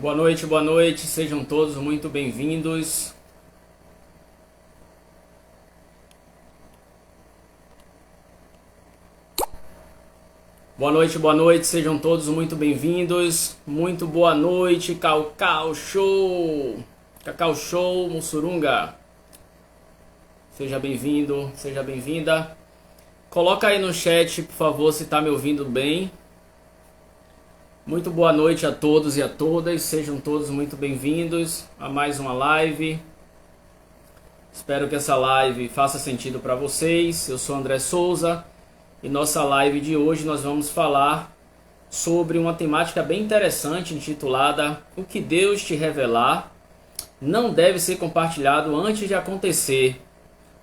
Boa noite, sejam todos muito bem-vindos. Boa noite, sejam todos muito bem-vindos. Muito boa noite, Cacau Show! Cacau Show, Mussurunga. Seja bem-vindo, seja bem-vinda. Coloca aí no chat, por favor, se está me ouvindo bem. Muito boa noite a todos e a todas, sejam todos muito bem-vindos a mais uma live. Espero que essa live faça sentido para vocês. Eu sou André Souza e nossa live de hoje nós vamos falar sobre uma temática bem interessante intitulada O que Deus te revelar não deve ser compartilhado antes de acontecer.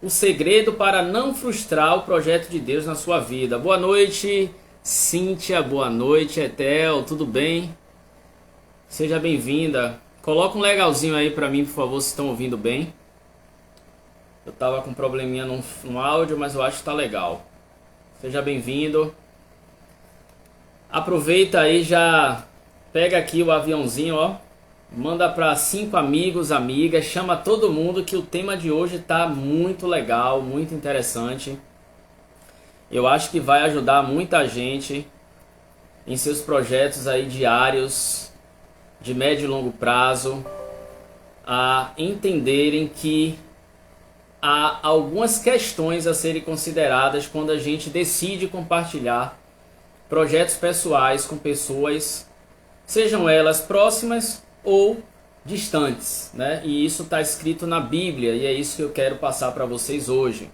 O segredo para não frustrar o projeto de Deus na sua vida. Boa noite, Cíntia, boa noite, Etel, tudo bem? Seja bem-vinda. Coloca um legalzinho aí pra mim, por favor, se estão ouvindo bem. Eu tava com um probleminha no áudio, mas eu acho que tá legal. Seja bem-vindo. Aproveita aí, já pega aqui o aviãozinho, ó. Manda para 5 amigos, amigas, chama todo mundo que o tema de hoje tá muito legal, muito interessante. Eu acho que vai ajudar muita gente em seus projetos aí diários, de médio e longo prazo, a entenderem que há algumas questões a serem consideradas quando a gente decide compartilhar projetos pessoais com pessoas, sejam elas próximas ou distantes, né? E isso está escrito na Bíblia e é isso que eu quero passar para vocês hoje.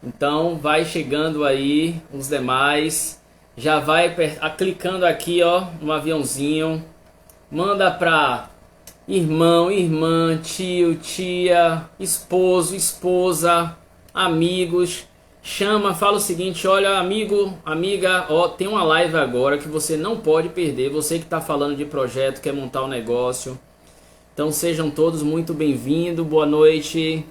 Então vai chegando aí os demais, já vai clicando aqui, ó, no aviãozinho, manda para irmão, irmã, tio, tia, esposo, esposa, amigos, chama, fala o seguinte: olha, amigo, amiga, ó, tem uma live agora que você não pode perder, você que está falando de projeto, quer montar um negócio. Então sejam todos muito bem-vindos, boa noite.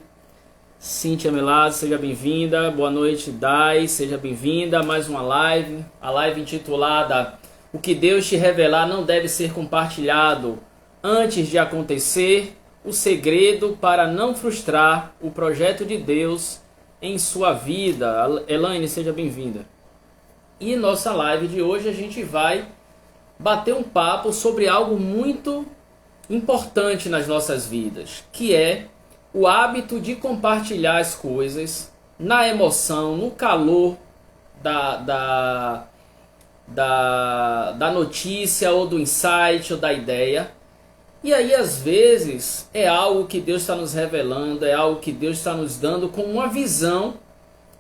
Cíntia Melado, seja bem-vinda. Boa noite, Dai, seja bem-vinda. Mais uma live, a live intitulada O que Deus te revelar não deve ser compartilhado antes de acontecer. O segredo para não frustrar o projeto de Deus em sua vida. Elaine, seja bem-vinda. E nossa live de hoje a gente vai bater um papo sobre algo muito importante nas nossas vidas, que é o hábito de compartilhar as coisas na emoção, no calor da notícia ou do insight ou da ideia. E aí às vezes é algo que Deus está nos revelando, é algo que Deus está nos dando com uma visão,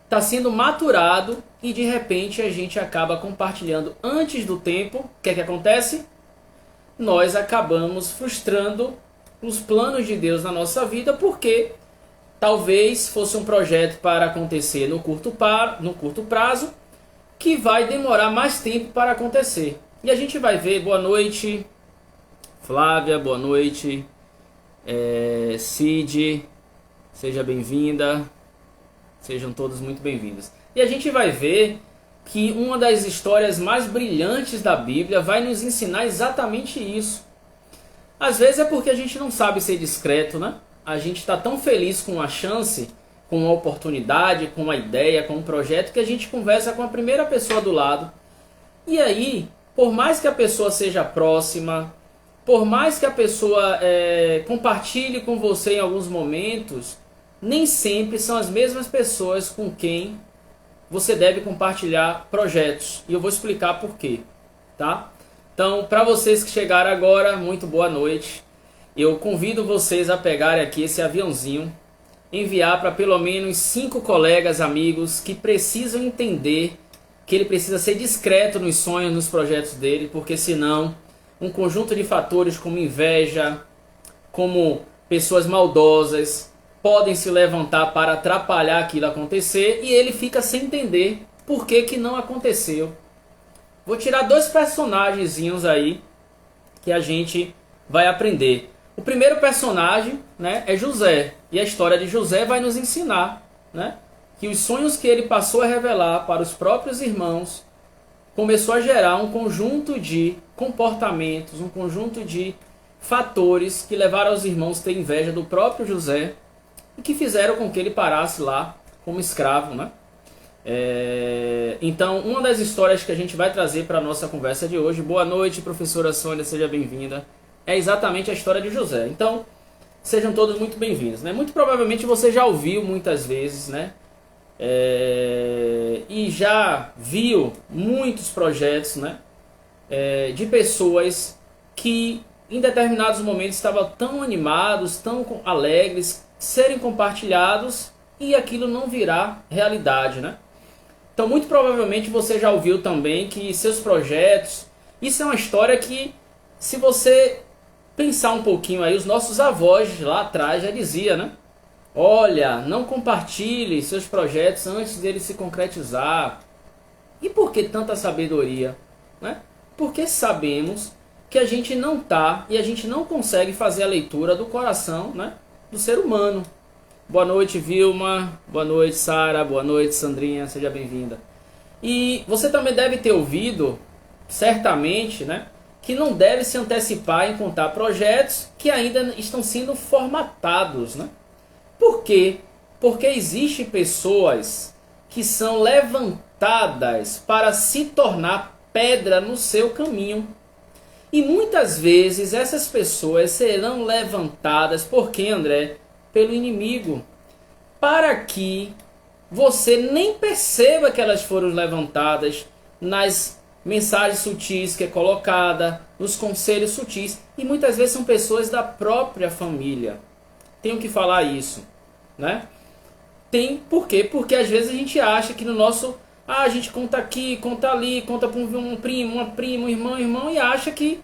está sendo maturado e de repente a gente acaba compartilhando antes do tempo. O que é que acontece? Nós acabamos frustrando os planos de Deus na nossa vida, porque talvez fosse um projeto para acontecer no curto prazo, que vai demorar mais tempo para acontecer. E a gente vai ver. Boa noite, Flávia, boa noite, Cid, seja bem-vinda, sejam todos muito bem-vindos. E a gente vai ver que uma das histórias mais brilhantes da Bíblia vai nos ensinar exatamente isso. Às vezes é porque a gente não sabe ser discreto, né? A gente está tão feliz com a chance, com uma oportunidade, com uma ideia, com um projeto, que a gente conversa com a primeira pessoa do lado. E aí, por mais que a pessoa seja próxima, por mais que a pessoa compartilhe com você em alguns momentos, nem sempre são as mesmas pessoas com quem você deve compartilhar projetos. E eu vou explicar por quê, tá? Então, para vocês que chegaram agora, muito boa noite. Eu convido vocês a pegarem aqui esse aviãozinho, enviar para pelo menos 5 colegas, amigos que precisam entender que ele precisa ser discreto nos sonhos, nos projetos dele, porque senão um conjunto de fatores como inveja, como pessoas maldosas, podem se levantar para atrapalhar aquilo acontecer e ele fica sem entender por que não aconteceu. Vou tirar 2 personagenzinhos aí que a gente vai aprender. O primeiro personagem, né, é José. E a história de José vai nos ensinar, né, que os sonhos que ele passou a revelar para os próprios irmãos começou a gerar um conjunto de comportamentos, um conjunto de fatores que levaram os irmãos a ter inveja do próprio José e que fizeram com que ele parasse lá como escravo, né? Então, uma das histórias que a gente vai trazer para a nossa conversa de hoje, boa noite, professora Sônia, seja bem-vinda, é exatamente a história de José. Então, sejam todos muito bem-vindos, né? Muito provavelmente você já ouviu muitas vezes, né? E já viu muitos projetos, né? De pessoas que em determinados momentos estavam tão animados, tão alegres, serem compartilhados e aquilo não virá realidade, né? Então, muito provavelmente você já ouviu também que seus projetos... Isso é uma história que, se você pensar um pouquinho aí, os nossos avós lá atrás já diziam, né? Olha, não compartilhe seus projetos antes deles se concretizar. E por que tanta sabedoria? Né? Porque sabemos que a gente não está e a gente não consegue fazer a leitura do coração, né, do ser humano. Boa noite, Vilma. Boa noite, Sara. Boa noite, Sandrinha. Seja bem-vinda. E você também deve ter ouvido, certamente, né, que não deve se antecipar em contar projetos que ainda estão sendo formatados. Né? Por quê? Porque existem pessoas que são levantadas para se tornar pedra no seu caminho. E muitas vezes essas pessoas serão levantadas por quem, André? Pelo inimigo, para que você nem perceba que elas foram levantadas nas mensagens sutis que é colocada, nos conselhos sutis, e muitas vezes são pessoas da própria família. Tenho que falar isso, né? Por quê? Porque às vezes a gente acha que no nosso... a gente conta aqui, conta ali, conta para um primo, uma prima, um irmão, e acha que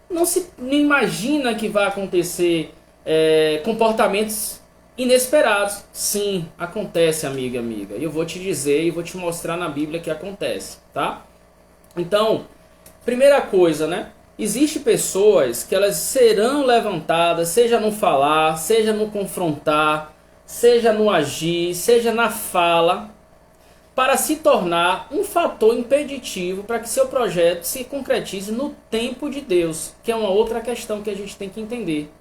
não imagina que vai acontecer comportamentos inesperados. Sim, acontece, amiga. E eu vou te dizer e vou te mostrar na Bíblia que acontece, tá? Então, primeira coisa, né? Existem pessoas que elas serão levantadas, seja no falar, seja no confrontar, seja no agir, seja na fala, para se tornar um fator impeditivo para que seu projeto se concretize no tempo de Deus, que é uma outra questão que a gente tem que entender.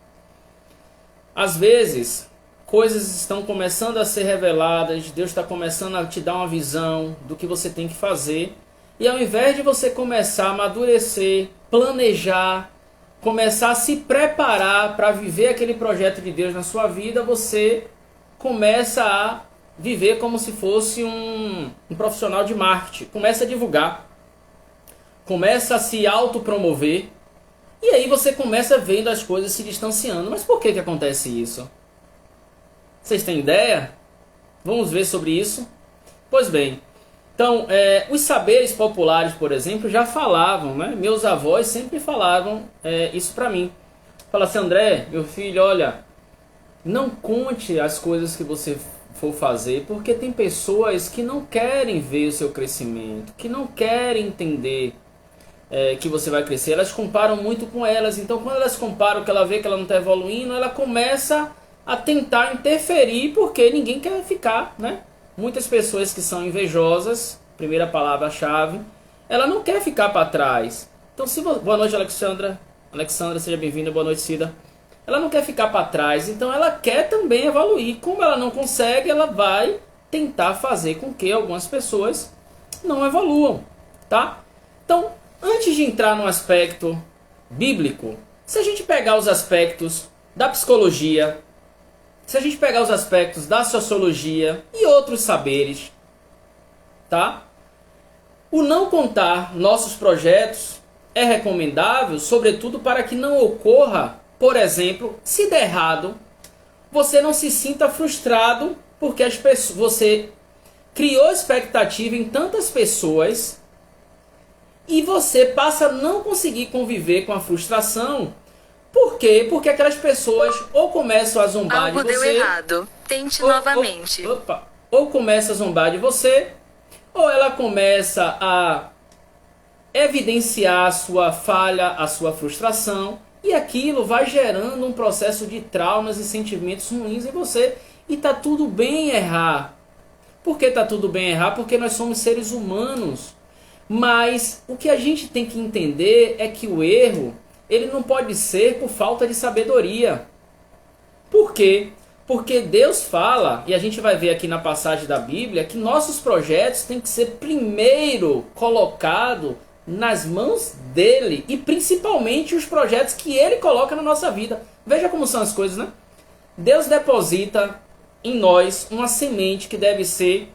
Às vezes, coisas estão começando a ser reveladas, Deus está começando a te dar uma visão do que você tem que fazer, e ao invés de você começar a amadurecer, planejar, começar a se preparar para viver aquele projeto de Deus na sua vida, você começa a viver como se fosse um profissional de marketing. Começa a divulgar, começa a se autopromover, e aí você começa vendo as coisas se distanciando. Mas por que acontece isso? Vocês têm ideia? Vamos ver sobre isso? Pois bem, então, os saberes populares, por exemplo, já falavam, né? Meus avós sempre falavam isso para mim. Fala assim, André, meu filho, olha, não conte as coisas que você for fazer, porque tem pessoas que não querem ver o seu crescimento, que não querem entender que você vai crescer. Elas comparam muito com elas, então quando elas comparam, que ela vê que ela não está evoluindo, ela começa a tentar interferir, porque ninguém quer ficar, né? Muitas pessoas que são invejosas, primeira palavra-chave, ela não quer ficar para trás. Então, boa noite, Alexandra. Alexandra, seja bem-vinda. Boa noite, Cida. Ela não quer ficar para trás, então ela quer também evoluir. Como ela não consegue, ela vai tentar fazer com que algumas pessoas não evoluam, tá? Então, antes de entrar no aspecto bíblico, se a gente pegar os aspectos da psicologia, se a gente pegar os aspectos da sociologia e outros saberes, tá? O não contar nossos projetos é recomendável, sobretudo para que não ocorra, por exemplo, se der errado, você não se sinta frustrado porque você criou expectativa em tantas pessoas e você passa a não conseguir conviver com a frustração. Por quê? Porque aquelas pessoas ou começam a zombar de você... Algo deu errado. Tente novamente. Ou começa a zombar de você, ou ela começa a evidenciar a sua falha, a sua frustração, e aquilo vai gerando um processo de traumas e sentimentos ruins em você. E tá tudo bem errar. Por que tá tudo bem errar? Porque nós somos seres humanos. Mas o que a gente tem que entender é que o erro, ele não pode ser por falta de sabedoria. Por quê? Porque Deus fala, e a gente vai ver aqui na passagem da Bíblia, que nossos projetos têm que ser primeiro colocados nas mãos dele. E principalmente os projetos que ele coloca na nossa vida. Veja como são as coisas, né? Deus deposita em nós uma semente que deve ser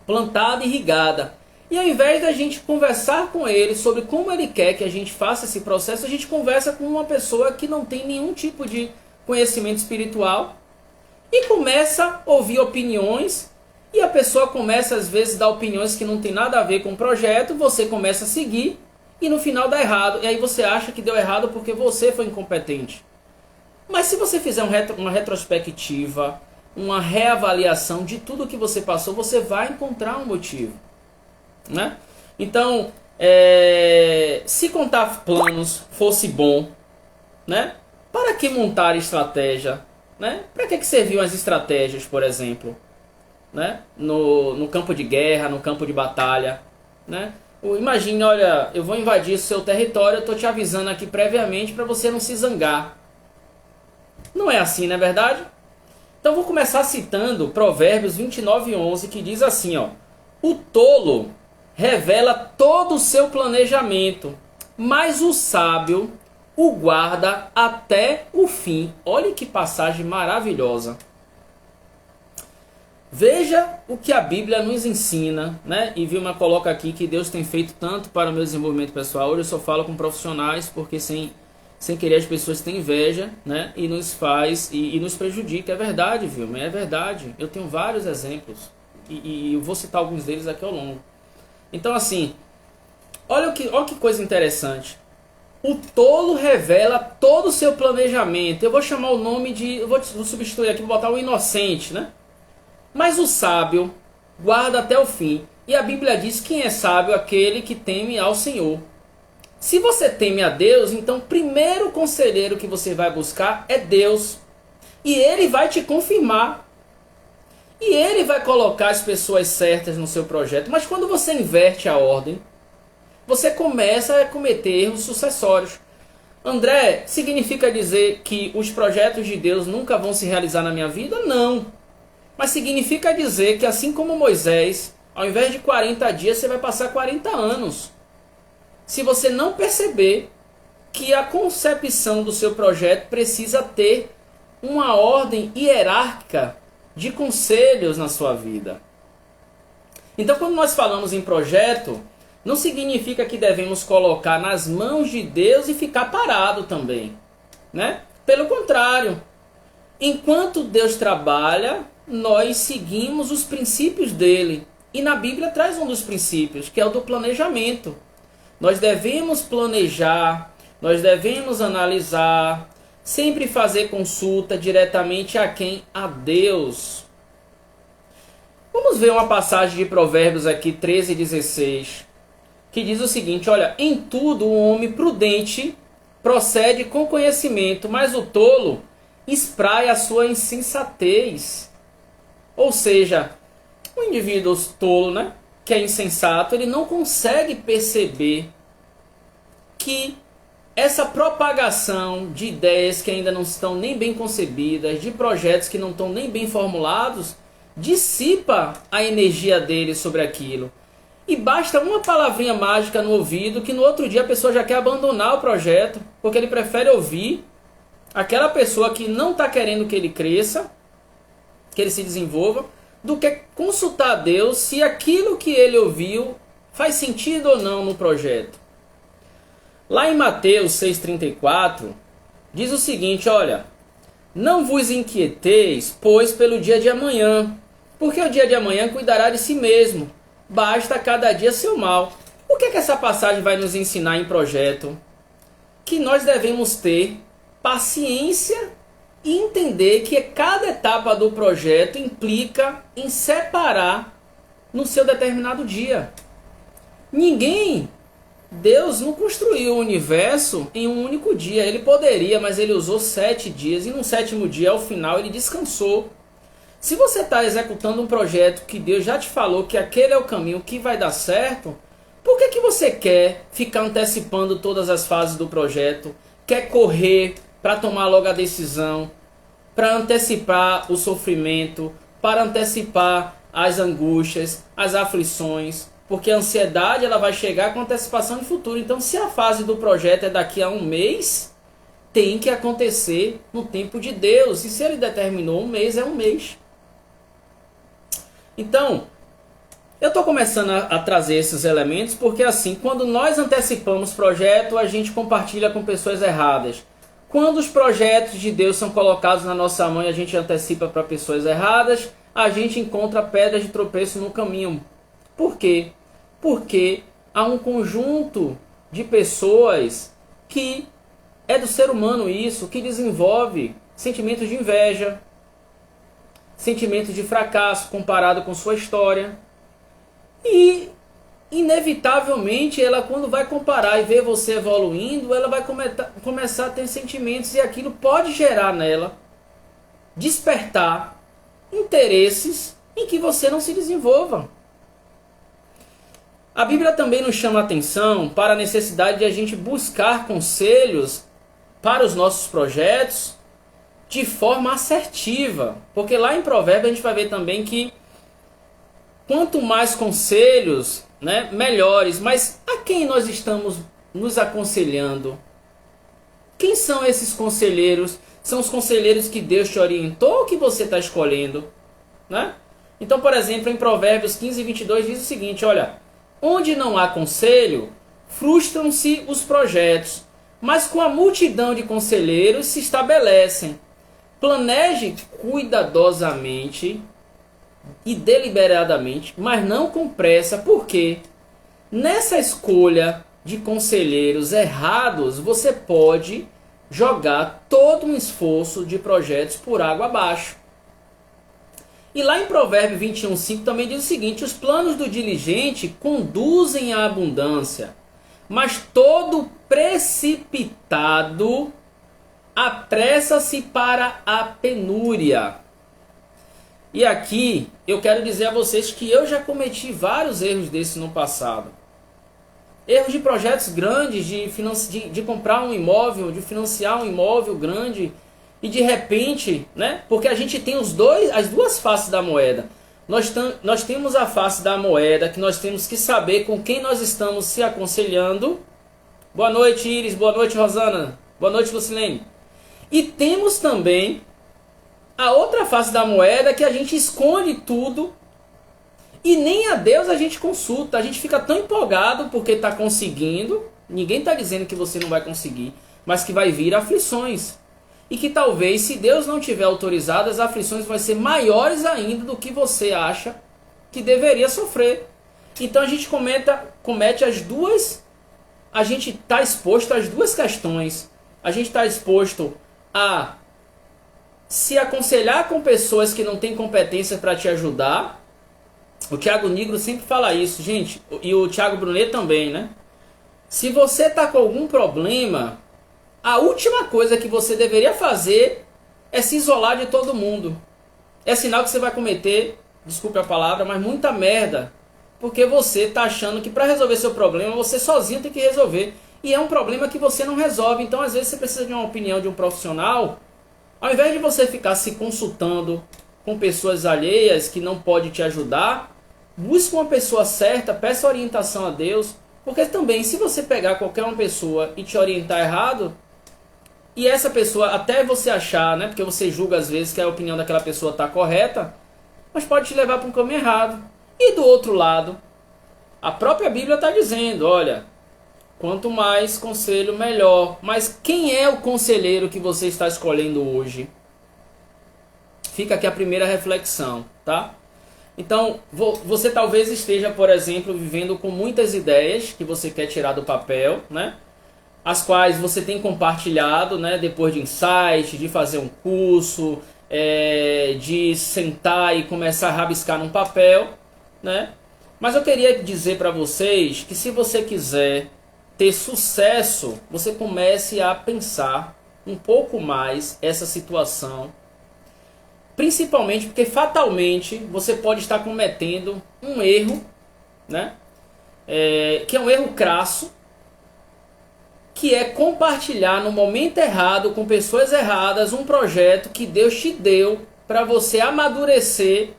plantada e irrigada. E ao invés da gente conversar com ele sobre como ele quer que a gente faça esse processo, a gente conversa com uma pessoa que não tem nenhum tipo de conhecimento espiritual e começa a ouvir opiniões, e a pessoa começa às vezes a dar opiniões que não tem nada a ver com o projeto, você começa a seguir e no final dá errado. E aí você acha que deu errado porque você foi incompetente. Mas se você fizer uma retrospectiva, uma reavaliação de tudo que você passou, você vai encontrar um motivo, né? Então, se contar planos fosse bom, né? Para que montar estratégia, né? Para que serviam as estratégias, por exemplo, né? No campo de guerra, no campo de batalha, né? Imagine, olha, eu vou invadir o seu território, eu estou te avisando aqui previamente para você não se zangar. Não é assim, não é verdade? Então vou começar citando Provérbios 29:11, que diz assim, ó: o tolo revela todo o seu planejamento, mas o sábio o guarda até o fim. Olha que passagem maravilhosa. Veja o que a Bíblia nos ensina, né? E Vilma coloca aqui que Deus tem feito tanto para o meu desenvolvimento pessoal. Hoje eu só falo com profissionais, porque sem querer as pessoas têm inveja, né? E nos faz e nos prejudica. É verdade, Vilma, é verdade. Eu tenho vários exemplos e eu vou citar alguns deles aqui ao longo. Então assim, olha que coisa interessante. O tolo revela todo o seu planejamento. Eu vou chamar o nome de... vou substituir aqui, vou botar o inocente, né? Mas o sábio guarda até o fim. E a Bíblia diz: quem é sábio? Aquele que teme ao Senhor. Se você teme a Deus, então o primeiro conselheiro que você vai buscar é Deus. E Ele vai te confirmar. E Ele vai colocar as pessoas certas no seu projeto. Mas quando você inverte a ordem, você começa a cometer erros sucessórios. André, significa dizer que os projetos de Deus nunca vão se realizar na minha vida? Não. Mas significa dizer que assim como Moisés, ao invés de 40 dias, você vai passar 40 anos. Se você não perceber que a concepção do seu projeto precisa ter uma ordem hierárquica de conselhos na sua vida. Então, quando nós falamos em projeto, não significa que devemos colocar nas mãos de Deus e ficar parado também, né? Pelo contrário, enquanto Deus trabalha, nós seguimos os princípios dele. E na Bíblia traz um dos princípios, que é o do planejamento. Nós devemos planejar, nós devemos analisar, sempre fazer consulta diretamente a quem? A Deus. Vamos ver uma passagem de Provérbios aqui, 13:16. Que diz o seguinte, olha: em tudo o homem prudente procede com conhecimento, mas o tolo espraia a sua insensatez. Ou seja, o indivíduo tolo, né, que é insensato, ele não consegue perceber que essa propagação de ideias que ainda não estão nem bem concebidas, de projetos que não estão nem bem formulados, dissipa a energia dele sobre aquilo. E basta uma palavrinha mágica no ouvido que no outro dia a pessoa já quer abandonar o projeto, porque ele prefere ouvir aquela pessoa que não está querendo que ele cresça, que ele se desenvolva, do que consultar a Deus se aquilo que ele ouviu faz sentido ou não no projeto. Lá em Mateus 6,34, diz o seguinte, olha: não vos inquieteis, pois, pelo dia de amanhã, porque o dia de amanhã cuidará de si mesmo. Basta cada dia seu mal. O que é que essa passagem vai nos ensinar em projeto? Que nós devemos ter paciência e entender que cada etapa do projeto implica em separar no seu determinado dia. Deus não construiu o universo em um único dia. Ele poderia, mas ele usou 7 dias. E no 7º dia, ao final, ele descansou. Se você está executando um projeto que Deus já te falou que aquele é o caminho que vai dar certo, Por que você quer ficar antecipando todas as fases do projeto? Quer correr para tomar logo a decisão? Para antecipar o sofrimento? Para antecipar as angústias, as aflições? Porque a ansiedade ela vai chegar com antecipação de futuro. Então, se a fase do projeto é daqui a um mês, tem que acontecer no tempo de Deus. E se ele determinou um mês, é um mês. Então, eu estou começando a trazer esses elementos porque assim, quando nós antecipamos projeto, a gente compartilha com pessoas erradas. Quando os projetos de Deus são colocados na nossa mão e a gente antecipa para pessoas erradas, a gente encontra pedras de tropeço no caminho. Por quê? Porque há um conjunto de pessoas que é do ser humano isso, que desenvolve sentimentos de inveja, sentimentos de fracasso comparado com sua história. E inevitavelmente ela, quando vai comparar e ver você evoluindo, ela vai começar a ter sentimentos e aquilo pode gerar nela, despertar interesses em que você não se desenvolva. A Bíblia também nos chama a atenção para a necessidade de a gente buscar conselhos para os nossos projetos de forma assertiva. Porque lá em Provérbios a gente vai ver também que quanto mais conselhos, né, melhores. Mas a quem nós estamos nos aconselhando? Quem são esses conselheiros? São os conselheiros que Deus te orientou ou que você está escolhendo? Né? Então, por exemplo, em Provérbios 15:22 diz o seguinte, olha: onde não há conselho, frustram-se os projetos, mas com a multidão de conselheiros se estabelecem. Planeje cuidadosamente e deliberadamente, mas não com pressa, porque nessa escolha de conselheiros errados, você pode jogar todo um esforço de projetos por água abaixo. E lá em Provérbios 21:5 também diz o seguinte: os planos do diligente conduzem à abundância, mas todo precipitado apressa-se para a penúria. E aqui eu quero dizer a vocês que eu já cometi vários erros desses no passado. Erros de projetos grandes, de comprar um imóvel, de financiar um imóvel grande e de repente, né? Porque a gente tem as duas faces da moeda. Nós temos a face da moeda que nós temos que saber com quem nós estamos se aconselhando. Boa noite, Iris. Boa noite, Rosana. Boa noite, Lucilene. E temos também a outra face da moeda que a gente esconde tudo e nem a Deus a gente consulta. A gente fica tão empolgado porque está conseguindo. Ninguém está dizendo que você não vai conseguir, mas que vai vir aflições. E que talvez, se Deus não tiver autorizado, as aflições vão ser maiores ainda do que você acha que deveria sofrer. Então a gente comete as duas. A gente está exposto às duas questões. A gente está exposto a se aconselhar com pessoas que não têm competência para te ajudar. O Thiago Nigro sempre fala isso, gente. E o Thiago Brunet também, né? Se você está com algum problema, a última coisa que você deveria fazer é se isolar de todo mundo. É sinal que você vai cometer, desculpe a palavra, mas muita merda. Porque você está achando que para resolver seu problema, você sozinho tem que resolver. E é um problema que você não resolve. Então, às vezes, você precisa de uma opinião de um profissional. Ao invés de você ficar se consultando com pessoas alheias que não podem te ajudar, busque uma pessoa certa, peça orientação a Deus. Porque também, se você pegar qualquer uma pessoa e te orientar errado, e essa pessoa, até você achar, né, porque você julga às vezes que a opinião daquela pessoa está correta, mas pode te levar para um caminho errado. E do outro lado, a própria Bíblia está dizendo, olha, quanto mais conselho, melhor. Mas quem é o conselheiro que você está escolhendo hoje? Fica aqui a primeira reflexão, tá? Então, você talvez esteja, por exemplo, vivendo com muitas ideias que você quer tirar do papel, né? As quais você tem compartilhado, né? Depois de insight, de fazer um curso, de sentar e começar a rabiscar num papel, né? Mas eu queria dizer para vocês que se você quiser ter sucesso, você comece a pensar um pouco mais essa situação. Principalmente porque fatalmente você pode estar cometendo um erro, né? que é um erro crasso, que é compartilhar no momento errado, com pessoas erradas, um projeto que Deus te deu para você amadurecer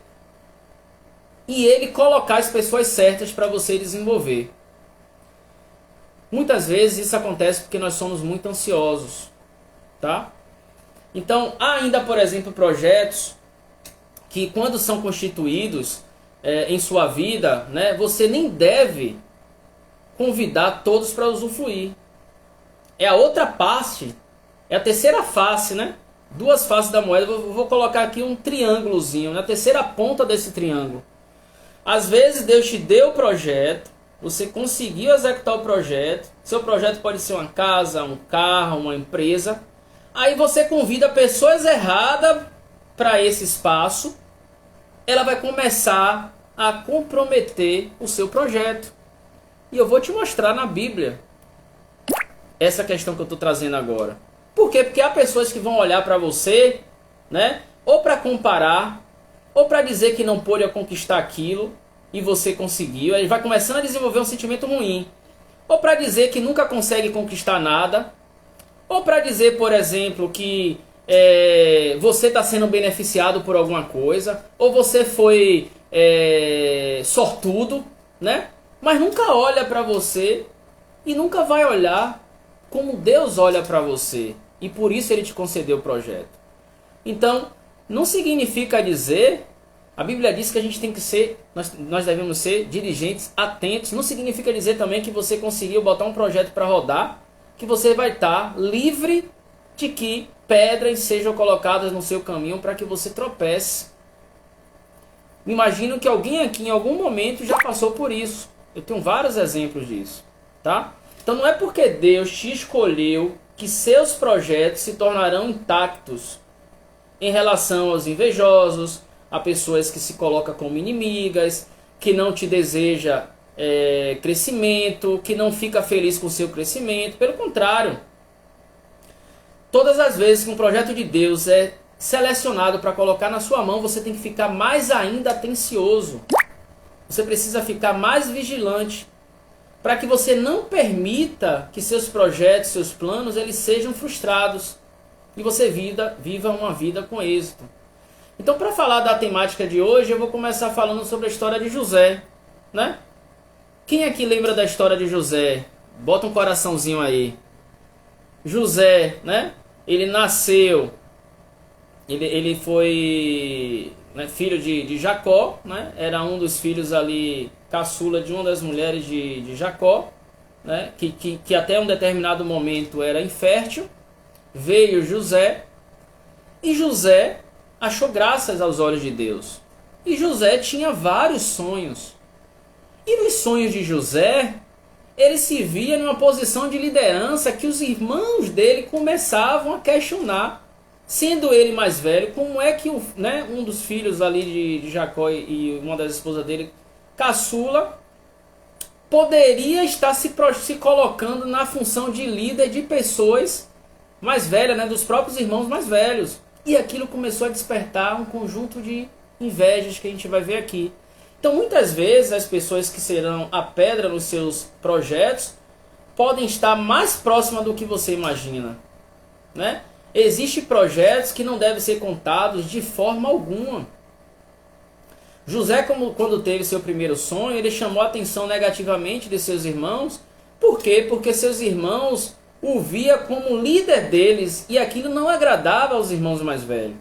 e Ele colocar as pessoas certas para você desenvolver. Muitas vezes isso acontece porque nós somos muito ansiosos, tá? Então, há ainda, por exemplo, projetos que quando são constituídos em sua vida, né, você nem deve convidar todos para usufruir. É a outra parte, é a terceira face, né? Duas faces da moeda. Vou colocar aqui um triângulozinho, na terceira ponta desse triângulo. Às vezes Deus te deu o projeto, você conseguiu executar o projeto. Seu projeto pode ser uma casa, um carro, uma empresa. Aí você convida pessoas erradas para esse espaço. Ela vai começar a comprometer o seu projeto. E eu vou te mostrar na Bíblia essa questão que eu estou trazendo agora. Por quê? Porque há pessoas que vão olhar para você, né? Ou para comparar, ou para dizer que não pôde conquistar aquilo e você conseguiu. Aí vai começando a desenvolver um sentimento ruim. Ou para dizer que nunca consegue conquistar nada. Ou para dizer, por exemplo, que você está sendo beneficiado por alguma coisa. Ou você foi sortudo, né? Mas nunca olha para você e nunca vai olhar como Deus olha para você. E por isso Ele te concedeu o projeto. Então, não significa dizer... A Bíblia diz que a gente tem que ser... Nós devemos ser dirigentes atentos. Não significa dizer também que você conseguiu botar um projeto para rodar, que você vai estar livre de que pedras sejam colocadas no seu caminho para que você tropece. Imagino que alguém aqui em algum momento já passou por isso. Eu tenho vários exemplos disso, tá? Então não é porque Deus te escolheu que seus projetos se tornarão intactos em relação aos invejosos, a pessoas que se colocam como inimigas, que não te deseja crescimento, que não fica feliz com o seu crescimento. Pelo contrário, todas as vezes que um projeto de Deus é selecionado para colocar na sua mão, você tem que ficar mais ainda atencioso. Você precisa ficar mais vigilante para que você não permita que seus projetos, seus planos, eles sejam frustrados e você viva uma vida com êxito. Então, para falar da temática de hoje, eu vou começar falando sobre a história de José, né? Quem aqui lembra da história de José? Bota um coraçãozinho aí. José, né? Ele nasceu, ele foi filho de Jacó, né? Era um dos filhos ali, caçula de uma das mulheres de Jacó, né? Que até um determinado momento era infértil. Veio José, e José achou graças aos olhos de Deus. E José tinha vários sonhos. E nos sonhos de José, ele se via numa posição de liderança que os irmãos dele começavam a questionar. Sendo ele mais velho, como é que um dos filhos ali de Jacó e uma das esposas dele, caçula, poderia estar se colocando na função de líder de pessoas mais velhas, né, dos próprios irmãos mais velhos. E aquilo começou a despertar um conjunto de invejas que a gente vai ver aqui. Então, muitas vezes, as pessoas que serão a pedra nos seus projetos podem estar mais próximas do que você imagina, né? Existem projetos que não devem ser contados de forma alguma. José, quando teve seu primeiro sonho, ele chamou a atenção negativamente de seus irmãos. Por quê? Porque seus irmãos o via como líder deles e aquilo não agradava aos irmãos mais velhos,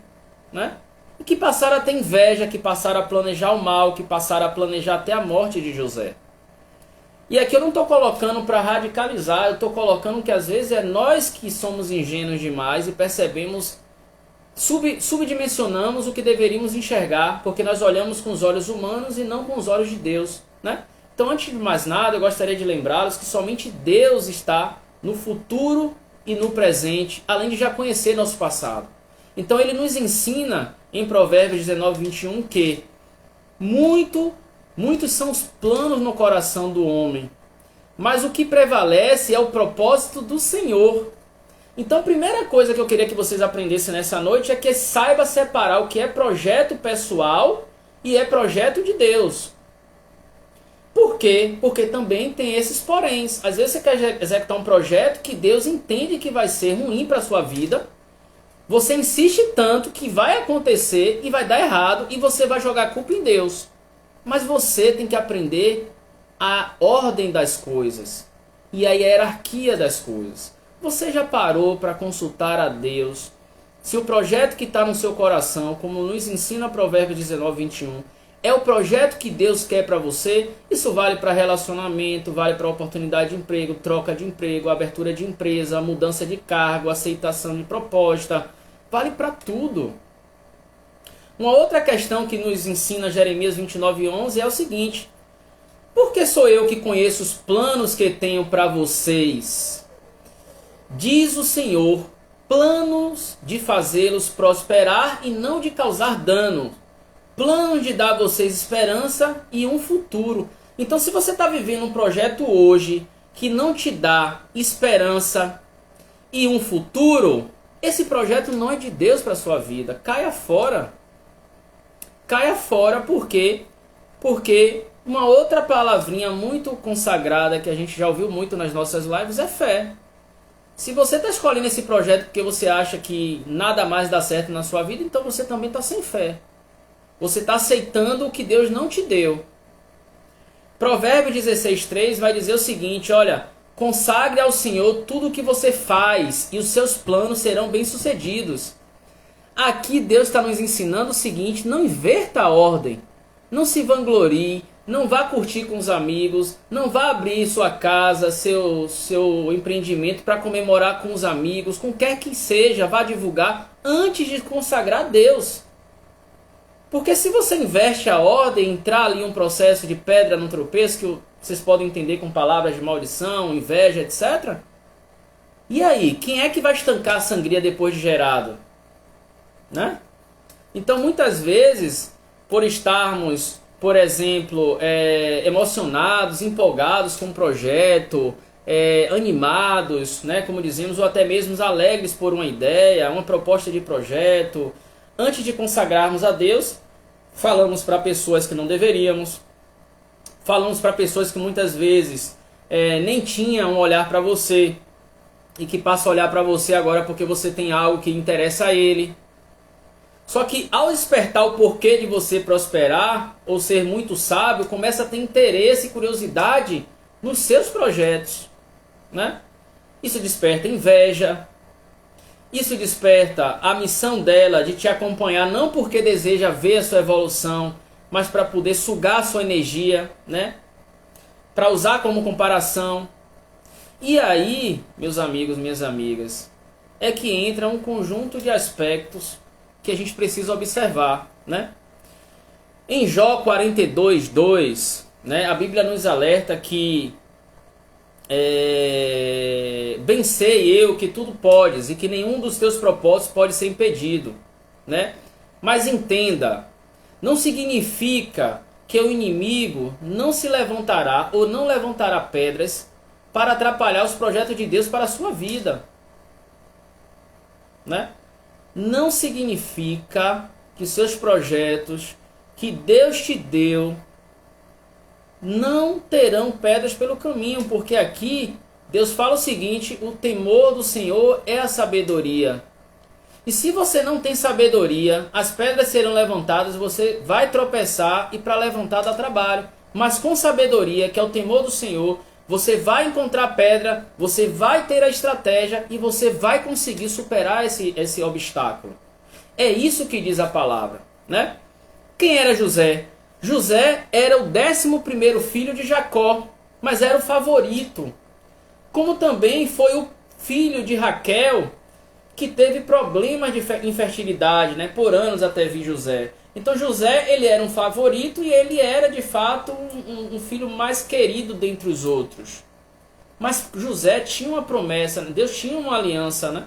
né? E que passaram a ter inveja, que passaram a planejar o mal, que passaram a planejar até a morte de José. E aqui eu não estou colocando para radicalizar, eu estou colocando que às vezes é nós que somos ingênuos demais e percebemos, subdimensionamos o que deveríamos enxergar, porque nós olhamos com os olhos humanos e não com os olhos de Deus, né? Então, antes de mais nada, eu gostaria de lembrá-los que somente Deus está no futuro e no presente, além de já conhecer nosso passado. Então ele nos ensina em Provérbios 19, 21 que muitos são os planos no coração do homem, mas o que prevalece é o propósito do Senhor. Então a primeira coisa que eu queria que vocês aprendessem nessa noite é que saiba separar o que é projeto pessoal e é projeto de Deus. Por quê? Porque também tem esses poréns. Às vezes você quer executar um projeto que Deus entende que vai ser ruim para a sua vida. Você insiste tanto que vai acontecer e vai dar errado e você vai jogar a culpa em Deus. Mas você tem que aprender a ordem das coisas e a hierarquia das coisas. Você já parou para consultar a Deus se o projeto que está no seu coração, como nos ensina Provérbios 19:21, é o projeto que Deus quer para você? Isso vale para relacionamento, vale para oportunidade de emprego, troca de emprego, abertura de empresa, mudança de cargo, aceitação de proposta. Vale para tudo. Uma outra questão que nos ensina Jeremias 29:11 é o seguinte: por que sou eu que conheço os planos que tenho para vocês? Diz o Senhor, planos de fazê-los prosperar e não de causar dano. Planos de dar a vocês esperança e um futuro. Então, se você está vivendo um projeto hoje que não te dá esperança e um futuro, esse projeto não é de Deus para a sua vida. Caia fora. Caia fora por quê? Porque uma outra palavrinha muito consagrada que a gente já ouviu muito nas nossas lives é fé. Se você está escolhendo esse projeto porque você acha que nada mais dá certo na sua vida, então você também está sem fé. Você está aceitando o que Deus não te deu. Provérbios 16:3 vai dizer o seguinte: olha, consagre ao Senhor tudo o que você faz e os seus planos serão bem-sucedidos. Aqui Deus está nos ensinando o seguinte: não inverta a ordem. Não se vanglorie, não vá curtir com os amigos, não vá abrir sua casa, seu empreendimento para comemorar com os amigos, com quer que seja, vá divulgar antes de consagrar a Deus. Porque se você inverte a ordem, entrar ali um processo de pedra no tropeço, que vocês podem entender com palavras de maldição, inveja, etc. E aí, quem é que vai estancar a sangria depois de gerado? Né? Então, muitas vezes, por estarmos, por exemplo, emocionados, empolgados com um projeto, animados, né, como dizemos, ou até mesmo alegres por uma ideia, uma proposta de projeto, antes de consagrarmos a Deus, falamos para pessoas que não deveríamos, falamos para pessoas que muitas vezes nem tinham um olhar para você e que passam a olhar para você agora porque você tem algo que interessa a ele. Só que ao despertar o porquê de você prosperar ou ser muito sábio, começa a ter interesse e curiosidade nos seus projetos, né? Isso desperta inveja. Isso desperta a missão dela de te acompanhar, não porque deseja ver a sua evolução, mas para poder sugar a sua energia, né? Para usar como comparação. E aí, meus amigos, minhas amigas, é que entra um conjunto de aspectos que a gente precisa observar, né? Em Jó 42:2, né, a Bíblia nos alerta que bem sei eu que tudo podes e que nenhum dos teus propósitos pode ser impedido, né? Mas entenda, não significa que o inimigo não se levantará ou não levantará pedras para atrapalhar os projetos de Deus para a sua vida, né? Não significa que seus projetos que Deus te deu não terão pedras pelo caminho, porque aqui Deus fala o seguinte: o temor do Senhor é a sabedoria. E se você não tem sabedoria, as pedras serão levantadas, você vai tropeçar e para levantar dá trabalho. Mas com sabedoria, que é o temor do Senhor, você vai encontrar pedra, você vai ter a estratégia e você vai conseguir superar esse obstáculo. É isso que diz a palavra, né? Quem era José? José era o 11º filho de Jacó, mas era o favorito. Como também foi o filho de Raquel, que teve problemas de infertilidade, né, por anos até vir José. Então José, ele era um favorito e ele era de fato um filho mais querido dentre os outros. Mas José tinha uma promessa, Deus tinha uma aliança, né?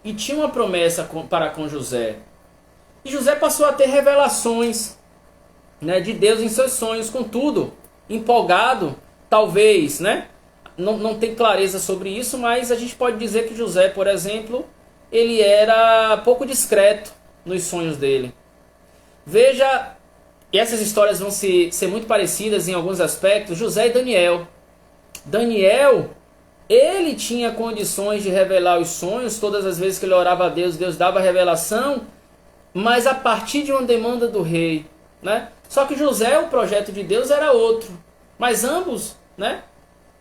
E tinha uma promessa para com José. E José passou a ter revelações, né, de Deus em seus sonhos, contudo, empolgado, talvez, né? Não tem clareza sobre isso, mas a gente pode dizer que José, por exemplo, ele era pouco discreto nos sonhos dele. Veja E essas histórias vão ser muito parecidas em alguns aspectos. José e Daniel. Daniel, ele tinha condições de revelar os sonhos. Todas as vezes que ele orava a Deus, Deus dava a revelação, mas a partir de uma demanda do rei, né? Só que José, o projeto de Deus era outro. Mas ambos, né,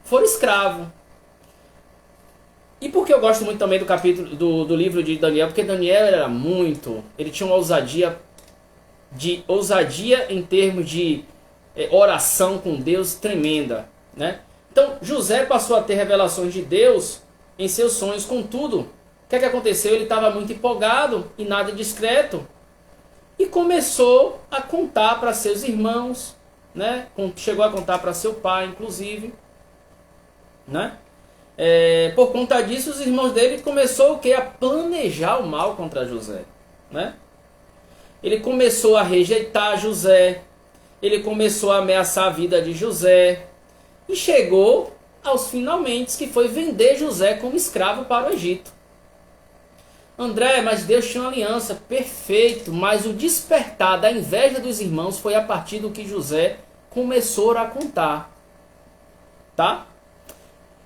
foram escravos. E por que eu gosto muito também do capítulo do livro de Daniel? Porque Daniel ele tinha uma ousadia em termos de oração com Deus tremenda, né? Então José passou a ter revelações de Deus em seus sonhos. Contudo, o que aconteceu? Ele estava muito empolgado e nada discreto, e começou a contar para seus irmãos, né? Chegou a contar para seu pai, inclusive, né? Por conta disso, os irmãos dele começou o quê? A planejar o mal contra José, né? Ele começou a rejeitar José, ele começou a ameaçar a vida de José, e chegou aos finalmente, que foi vender José como escravo para o Egito. André, mas Deus tinha uma aliança, perfeito, mas o despertar da inveja dos irmãos foi a partir do que José começou a contar, tá?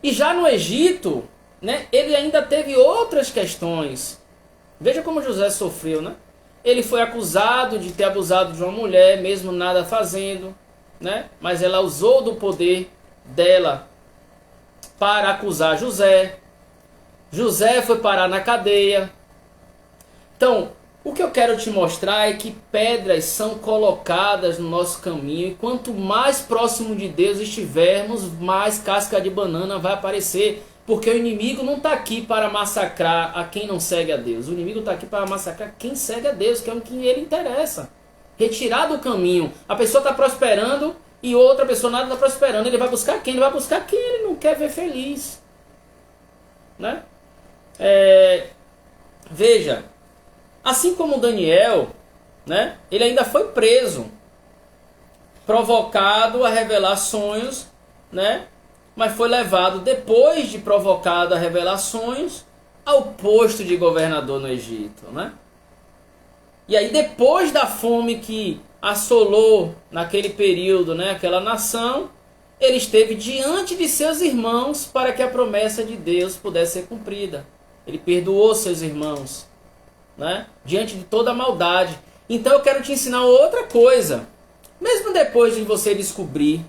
E já no Egito, né, ele ainda teve outras questões. Veja como José sofreu, né? Ele foi acusado de ter abusado de uma mulher, mesmo nada fazendo, né? Mas ela usou do poder dela para acusar José. José foi parar na cadeia. Então, o que eu quero te mostrar é que pedras são colocadas no nosso caminho, e quanto mais próximo de Deus estivermos, mais casca de banana vai aparecer. Porque o inimigo não está aqui para massacrar a quem não segue a Deus. O inimigo está aqui para massacrar quem segue a Deus, que é o que ele interessa. Retirar do caminho. A pessoa está prosperando e outra pessoa nada está prosperando. Ele vai buscar quem? Ele vai buscar quem ele não quer ver feliz, né? Veja, assim como Daniel, né, ele ainda foi preso, provocado a revelar sonhos, né? Mas foi levado, depois de provocado a revelar sonhos, ao posto de governador no Egito, né? E aí, depois da fome que assolou naquele período, né, aquela nação, ele esteve diante de seus irmãos para que a promessa de Deus pudesse ser cumprida. Ele perdoou seus irmãos, né, diante de toda a maldade. Então eu quero te ensinar outra coisa. Mesmo depois de você descobrir,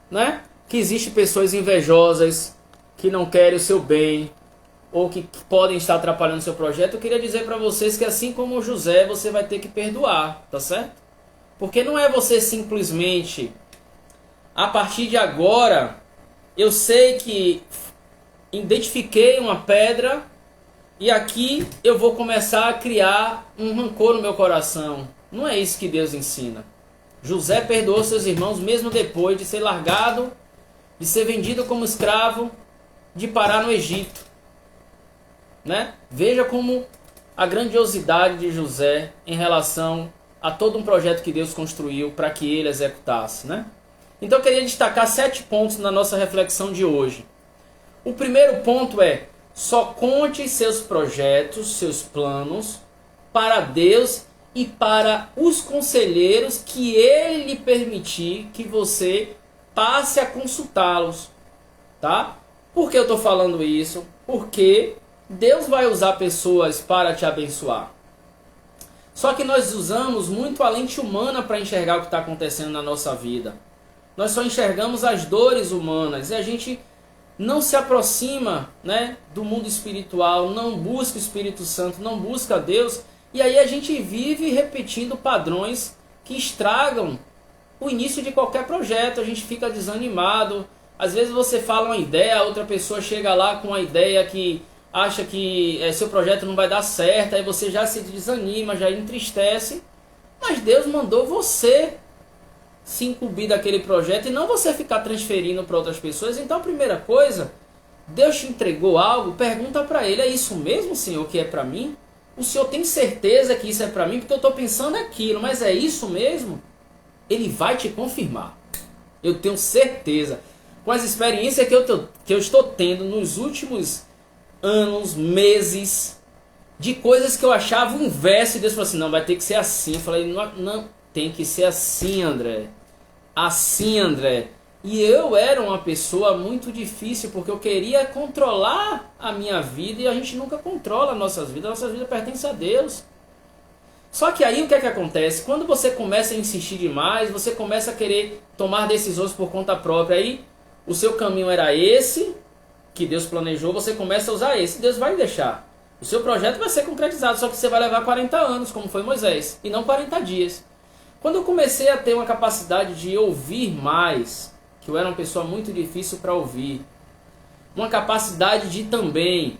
né, que existem pessoas invejosas, que não querem o seu bem, ou que podem estar atrapalhando o seu projeto, eu queria dizer para vocês que assim como José, você vai ter que perdoar, tá certo? Porque não é você simplesmente, a partir de agora, eu sei que identifiquei uma pedra e aqui eu vou começar a criar um rancor no meu coração. Não é isso que Deus ensina. José perdoou seus irmãos mesmo depois de ser largado, de ser vendido como escravo, de parar no Egito, né? Veja como a grandiosidade de José em relação a todo um projeto que Deus construiu para que ele executasse, né? Então eu queria destacar 7 pontos na nossa reflexão de hoje. O primeiro ponto é: só conte seus projetos, seus planos para Deus e para os conselheiros que ele lhe permitir que você passe a consultá-los, tá? Por que eu estou falando isso? Porque Deus vai usar pessoas para te abençoar. Só que nós usamos muito a lente humana para enxergar o que está acontecendo na nossa vida. Nós só enxergamos as dores humanas e a gente não se aproxima, né, do mundo espiritual, não busca o Espírito Santo, não busca Deus. E aí a gente vive repetindo padrões que estragam o início de qualquer projeto. A gente fica desanimado. Às vezes você fala uma ideia, a outra pessoa chega lá com uma ideia que acha que seu projeto não vai dar certo, aí você já se desanima, já entristece. Mas Deus mandou você se incumbir daquele projeto e não você ficar transferindo para outras pessoas. Então a primeira coisa, Deus te entregou algo, pergunta para Ele: é isso mesmo, Senhor, que é para mim? O Senhor tem certeza que isso é para mim? Porque eu estou pensando aquilo, mas é isso mesmo? Ele vai te confirmar. Eu tenho certeza. Com as experiências que eu estou tendo nos últimos anos, meses, de coisas que eu achava o inverso, e Deus falou assim: não, vai ter que ser assim. Eu falei: não, tem que ser assim, André. Assim, André. E eu era uma pessoa muito difícil, porque eu queria controlar a minha vida e a gente nunca controla nossas vidas pertencem a Deus. Só que aí o que é que acontece? Quando você começa a insistir demais, você começa a querer tomar decisões por conta própria. Aí o seu caminho era esse, que Deus planejou, você começa a usar esse, Deus vai deixar. O seu projeto vai ser concretizado, só que você vai levar 40 anos, como foi Moisés, e não 40 dias. Quando eu comecei a ter uma capacidade de ouvir mais, que eu era uma pessoa muito difícil para ouvir, uma capacidade de também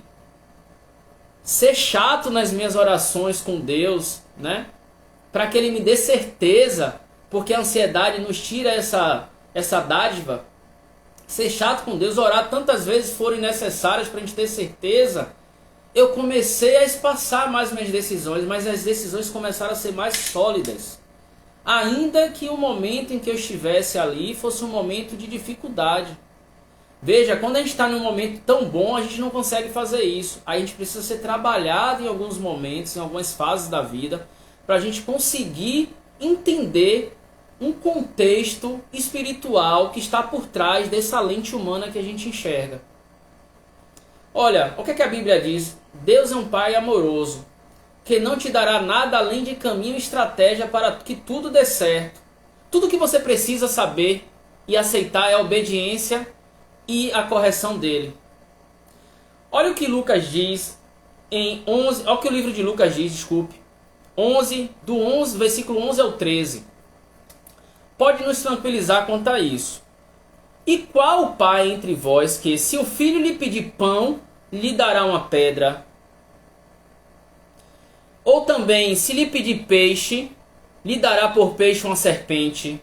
ser chato nas minhas orações com Deus, né? Para que Ele me dê certeza, porque a ansiedade nos tira essa dádiva. Ser chato com Deus, orar tantas vezes forem necessárias para a gente ter certeza. Eu comecei a espaçar mais minhas decisões, mas as decisões começaram a ser mais sólidas. Ainda que o momento em que eu estivesse ali fosse um momento de dificuldade. Veja, quando a gente está num momento tão bom, a gente não consegue fazer isso. A gente precisa ser trabalhado em alguns momentos, em algumas fases da vida, para a gente conseguir entender um contexto espiritual que está por trás dessa lente humana que a gente enxerga. Olha, o que é que a Bíblia diz? Deus é um Pai amoroso, que não te dará nada além de caminho e estratégia para que tudo dê certo. Tudo que você precisa saber e aceitar é a obediência e a correção dele. Olha o que Lucas diz em 11, olha o que o livro de Lucas diz, desculpe. 11, do 11, versículo 11 ao 13. Pode nos tranquilizar quanto a isso. E qual o pai entre vós que, se o filho lhe pedir pão, lhe dará uma pedra? Ou também, se lhe pedir peixe, lhe dará por peixe uma serpente?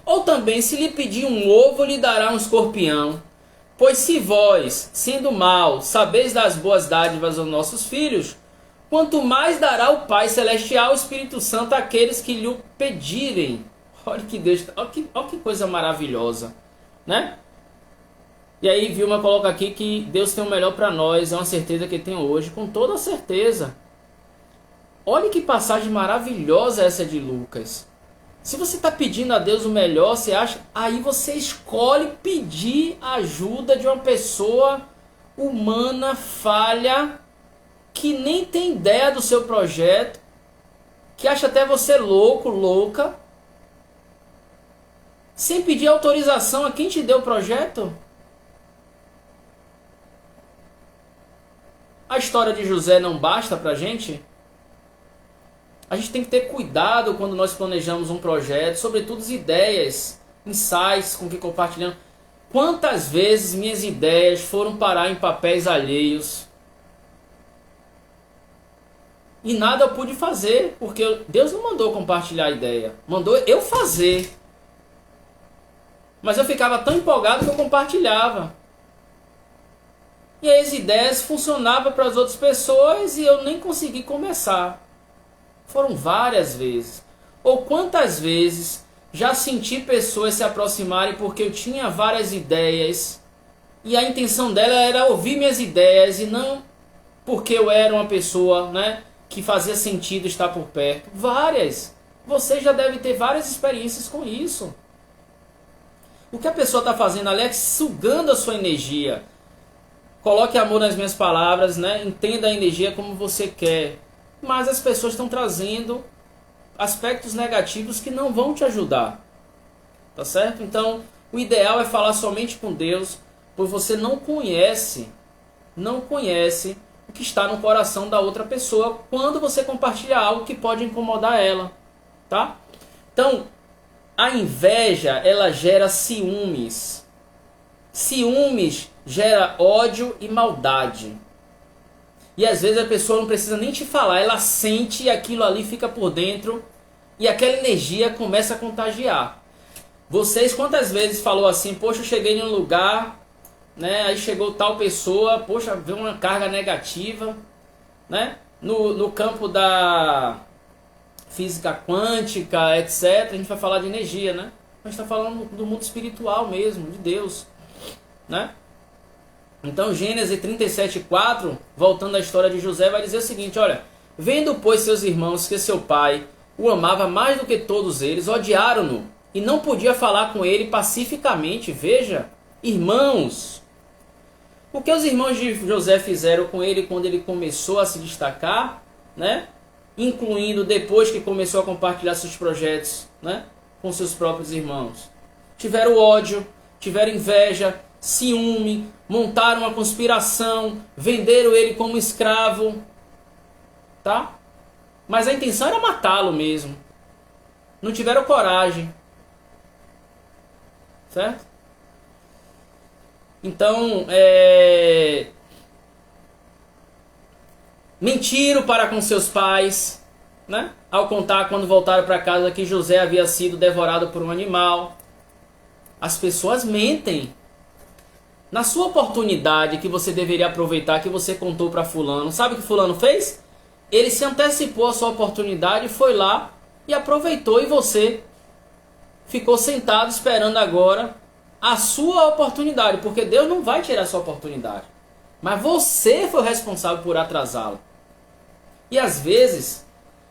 Ou também, se lhe pedir um ovo, lhe dará um escorpião? Pois se vós, sendo maus, sabeis das boas dádivas aos nossos filhos, quanto mais dará o Pai Celestial, o Espírito Santo, àqueles que lhe pedirem. Olha que Deus, olha que coisa maravilhosa, né? E aí Vilma coloca aqui que Deus tem o melhor para nós, é uma certeza que tem hoje, com toda certeza. Olha que passagem maravilhosa essa de Lucas. Se você está pedindo a Deus o melhor, você acha, aí você escolhe pedir a ajuda de uma pessoa humana, falha, que nem tem ideia do seu projeto, que acha até você louco, louca, sem pedir autorização a quem te deu o projeto. A história de José não basta pra gente? A gente tem que ter cuidado quando nós planejamos um projeto, sobretudo as ideias, insights com que compartilhamos. Quantas vezes minhas ideias foram parar em papéis alheios e nada eu pude fazer, porque Deus não mandou compartilhar a ideia, mandou eu fazer. Mas eu ficava tão empolgado que eu compartilhava. E aí as ideias funcionavam para as outras pessoas e eu nem consegui começar. Foram várias vezes. Ou quantas vezes já senti pessoas se aproximarem porque eu tinha várias ideias e a intenção dela era ouvir minhas ideias e não porque eu era uma pessoa, né, que fazia sentido estar por perto. Várias. Você já deve ter várias experiências com isso. O que a pessoa está fazendo ali é sugando a sua energia. Coloque amor nas minhas palavras, né? Entenda a energia como você quer. Mas as pessoas estão trazendo aspectos negativos que não vão te ajudar. Tá certo? Então, o ideal é falar somente com Deus, pois você não conhece o que está no coração da outra pessoa quando você compartilha algo que pode incomodar ela, tá? Então, a inveja, ela gera ciúmes. Ciúmes gera ódio e maldade. E às vezes a pessoa não precisa nem te falar, ela sente e aquilo ali fica por dentro e aquela energia começa a contagiar. Vocês quantas vezes falou assim, poxa, eu cheguei em um lugar, né, aí chegou tal pessoa, poxa, veio uma carga negativa, né, no campo da física quântica, etc. A gente vai falar de energia, né? A gente está falando do mundo espiritual mesmo, de Deus, né? Então Gênesis 37:4, voltando à história de José, vai dizer o seguinte, olha, vendo pois seus irmãos que seu pai o amava mais do que todos eles, odiaram-no e não podia falar com ele pacificamente. Veja, irmãos, o que os irmãos de José fizeram com ele quando ele começou a se destacar, né? Incluindo depois que começou a compartilhar seus projetos, né? Com seus próprios irmãos. Tiveram ódio, tiveram inveja, ciúme, montaram uma conspiração, venderam ele como escravo, tá? Mas a intenção era matá-lo mesmo. Não tiveram coragem. Certo? Então, mentiram para com seus pais, né? Ao contar quando voltaram para casa que José havia sido devorado por um animal. As pessoas mentem. Na sua oportunidade que você deveria aproveitar, que você contou para fulano, sabe o que fulano fez? Ele se antecipou à sua oportunidade, foi lá e aproveitou, e você ficou sentado esperando agora a sua oportunidade, porque Deus não vai tirar a sua oportunidade, mas você foi responsável por atrasá-la. E às vezes,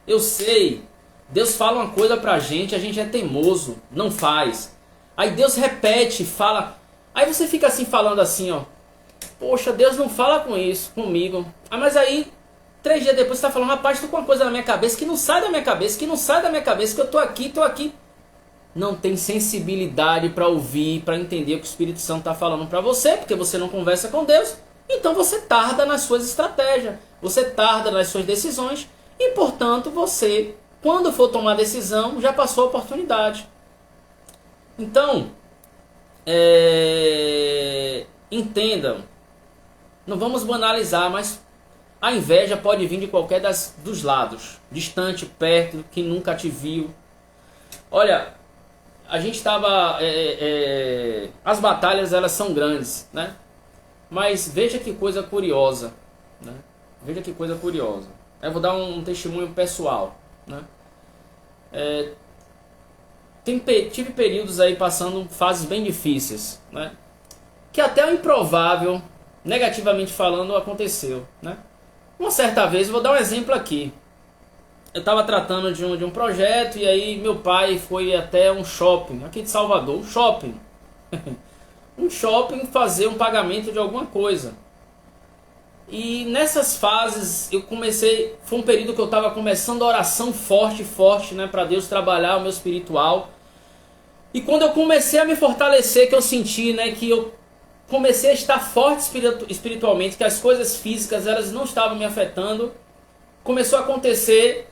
eu sei, Deus fala uma coisa pra gente, a gente é teimoso, não faz. Aí Deus repete, fala, aí você fica assim falando assim, ó, poxa, Deus não fala com isso comigo. Ah, mas aí 3 dias depois você está falando, rapaz, estou com uma coisa na minha cabeça que não sai da minha cabeça, que não sai da minha cabeça, que eu estou aqui. Não tem sensibilidade para ouvir, para entender o que o Espírito Santo está falando para você, porque você não conversa com Deus. Então você tarda nas suas estratégias, você tarda nas suas decisões e, portanto, você, quando for tomar decisão, já passou a oportunidade. Então, entendam, não vamos banalizar, mas a inveja pode vir de qualquer dos lados. Distante, perto, que nunca te viu. Olha, a gente estava... as batalhas, elas são grandes, né? Mas veja que coisa curiosa, né? Veja que coisa curiosa. Eu vou dar um testemunho pessoal, né? Tive períodos aí passando fases bem difíceis, né? Que até o improvável, negativamente falando, aconteceu, né? Uma certa vez, vou dar um exemplo aqui. Eu estava tratando de um projeto e aí meu pai foi até um shopping, aqui de Salvador, um shopping. Um shopping fazer um pagamento de alguma coisa. E nessas fases eu comecei, foi um período que eu estava começando a oração forte, né, para Deus trabalhar o meu espiritual. E quando eu comecei a me fortalecer, que eu senti, né, que eu comecei a estar forte espiritualmente, que as coisas físicas elas não estavam me afetando, começou a acontecer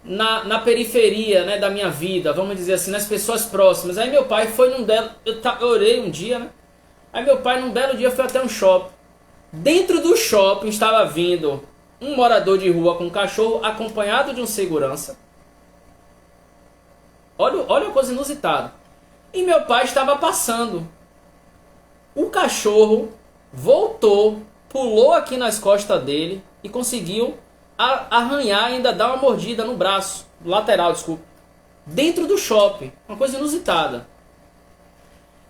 na periferia, né, da minha vida, vamos dizer assim, nas pessoas próximas. Aí meu pai foi eu orei um dia, né? Aí meu pai num belo dia foi até um shopping. Dentro do shopping estava vindo um morador de rua com um cachorro acompanhado de um segurança. Olha a coisa inusitada. E meu pai estava passando. O cachorro voltou, pulou aqui nas costas dele e conseguiu arranhar e ainda dar uma mordida no braço, lateral, desculpa. Dentro do shopping. Uma coisa inusitada.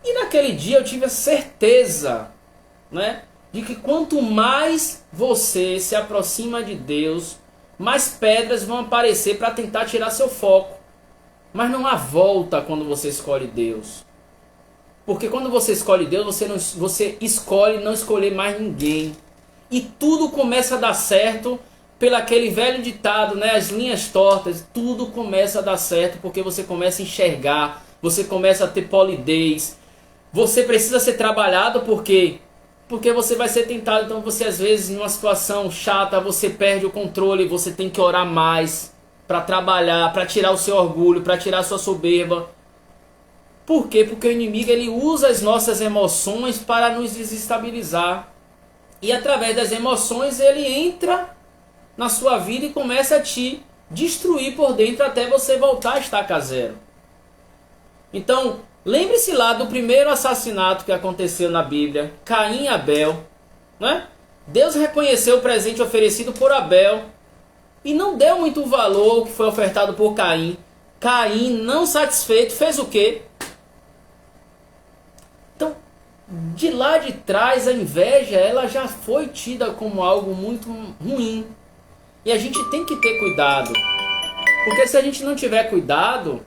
E naquele dia eu tive a certeza, né, de que quanto mais você se aproxima de Deus, mais pedras vão aparecer para tentar tirar seu foco. Mas não há volta quando você escolhe Deus. Porque quando você escolhe Deus, você escolhe não escolher mais ninguém. E tudo começa a dar certo pelo aquele velho ditado, né? As linhas tortas, tudo começa a dar certo porque você começa a enxergar, você começa a ter polidez. Você precisa ser trabalhado porque você vai ser tentado. Então você às vezes em uma situação chata, você perde o controle, você tem que orar mais para trabalhar, para tirar o seu orgulho, para tirar a sua soberba. Por quê? Porque o inimigo ele usa as nossas emoções para nos desestabilizar. E através das emoções ele entra na sua vida e começa a te destruir por dentro até você voltar a estaca zero. Então, lembre-se lá do primeiro assassinato que aconteceu na Bíblia, Caim e Abel, né? Deus reconheceu o presente oferecido por Abel e não deu muito valor ao que foi ofertado por Caim. Caim, não satisfeito, fez o quê? Então, de lá de trás, a inveja ela já foi tida como algo muito ruim. E a gente tem que ter cuidado. Porque se a gente não tiver cuidado,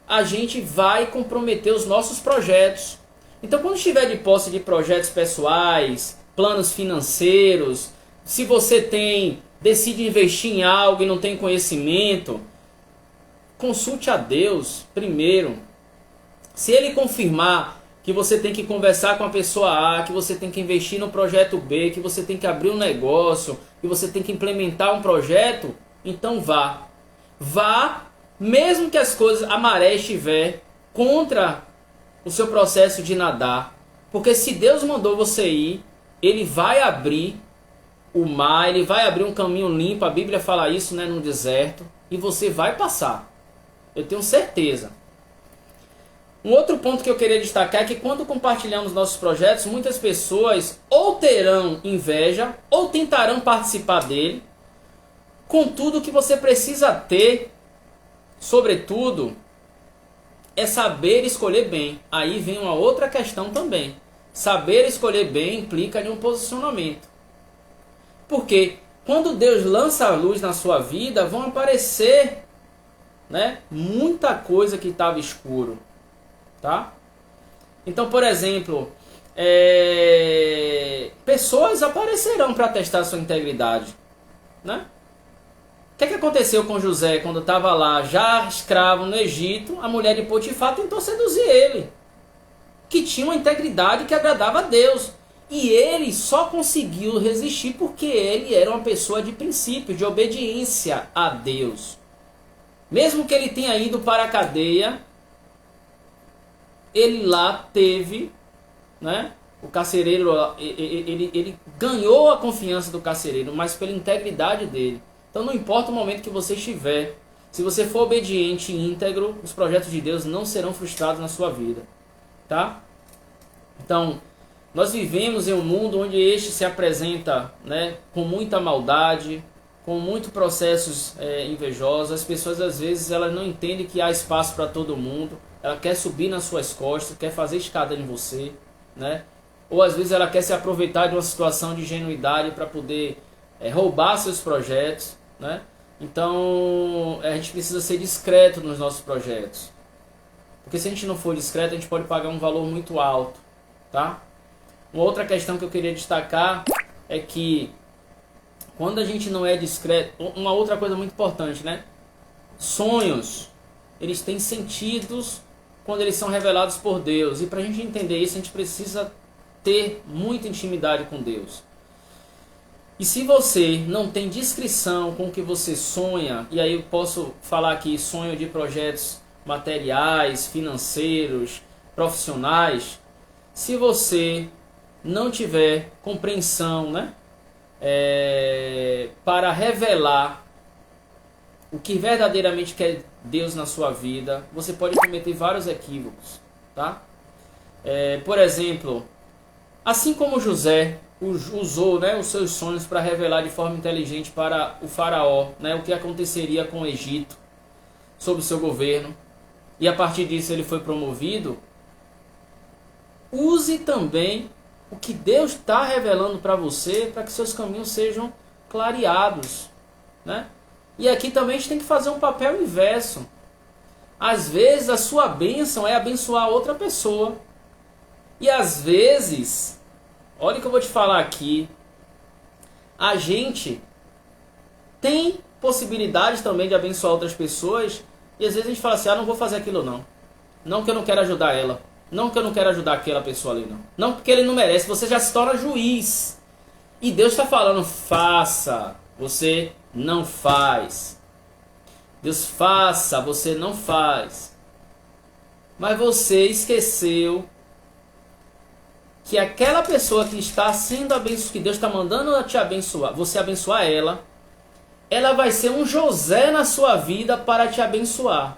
a gente vai comprometer os nossos projetos. Então, quando estiver de posse de projetos pessoais, planos financeiros, se você decide investir em algo e não tem conhecimento, consulte a Deus primeiro. Se Ele confirmar que você tem que conversar com a pessoa A, que você tem que investir no projeto B, que você tem que abrir um negócio, que você tem que implementar um projeto, então vá. Vá, mesmo que as coisas, a maré estiver contra o seu processo de nadar. Porque se Deus mandou você ir, Ele vai abrir o mar, Ele vai abrir um caminho limpo, a Bíblia fala isso, né, no deserto, e você vai passar. Eu tenho certeza. Um outro ponto que eu queria destacar é que quando compartilhamos nossos projetos, muitas pessoas ou terão inveja ou tentarão participar dele. Contudo, o que você precisa ter, sobretudo, é saber escolher bem. Aí vem uma outra questão também. Saber escolher bem implica em um posicionamento. Porque quando Deus lança a luz na sua vida, vão aparecer, né, muita coisa que estava escuro. Tá? Então, por exemplo, pessoas aparecerão para testar sua integridade. Né? O que aconteceu com José quando estava lá, já escravo no Egito? A mulher de Potifar tentou seduzir ele, que tinha uma integridade que agradava a Deus. E ele só conseguiu resistir porque ele era uma pessoa de princípio, de obediência a Deus. Mesmo que ele tenha ido para a cadeia, ele lá teve, né, o carcereiro, ele ganhou a confiança do carcereiro, mas pela integridade dele. Então não importa o momento que você estiver, se você for obediente e íntegro, os projetos de Deus não serão frustrados na sua vida. Tá? Então, nós vivemos em um mundo onde este se apresenta, né, com muita maldade, com muitos processos invejosos. As pessoas às vezes elas não entendem que há espaço para todo mundo. Ela quer subir nas suas costas, quer fazer escada em você, né? Ou às vezes ela quer se aproveitar de uma situação de ingenuidade para poder roubar seus projetos, né? Então a gente precisa ser discreto nos nossos projetos, porque se a gente não for discreto, a gente pode pagar um valor muito alto, tá? Uma outra questão que eu queria destacar é que quando a gente não é discreto, uma outra coisa muito importante, né? Sonhos, eles têm sentidos quando eles são revelados por Deus. E para a gente entender isso, a gente precisa ter muita intimidade com Deus. E se você não tem discrição com o que você sonha, e aí eu posso falar aqui sonho de projetos materiais, financeiros, profissionais, se você não tiver compreensão, né, para revelar o que verdadeiramente quer Deus na sua vida, você pode cometer vários equívocos, tá? Por exemplo, assim como José usou, né, os seus sonhos para revelar de forma inteligente para o faraó, né, o que aconteceria com o Egito sob o seu governo, e a partir disso ele foi promovido, use também o que Deus está revelando para você, para que seus caminhos sejam clareados, né? E aqui também a gente tem que fazer um papel inverso. Às vezes a sua bênção é abençoar outra pessoa. E às vezes, olha o que eu vou te falar aqui, a gente tem possibilidades também de abençoar outras pessoas. E às vezes a gente fala assim, não vou fazer aquilo não. Não que eu não quero ajudar ela. Não que eu não quero ajudar aquela pessoa ali não. Não porque ele não merece, você já se torna juiz. E Deus está falando, faça. Você não faz. Deus faça, você não faz. Mas você esqueceu que aquela pessoa que está sendo abençoada, que Deus está mandando te abençoar, você abençoar ela, ela vai ser um José na sua vida para te abençoar,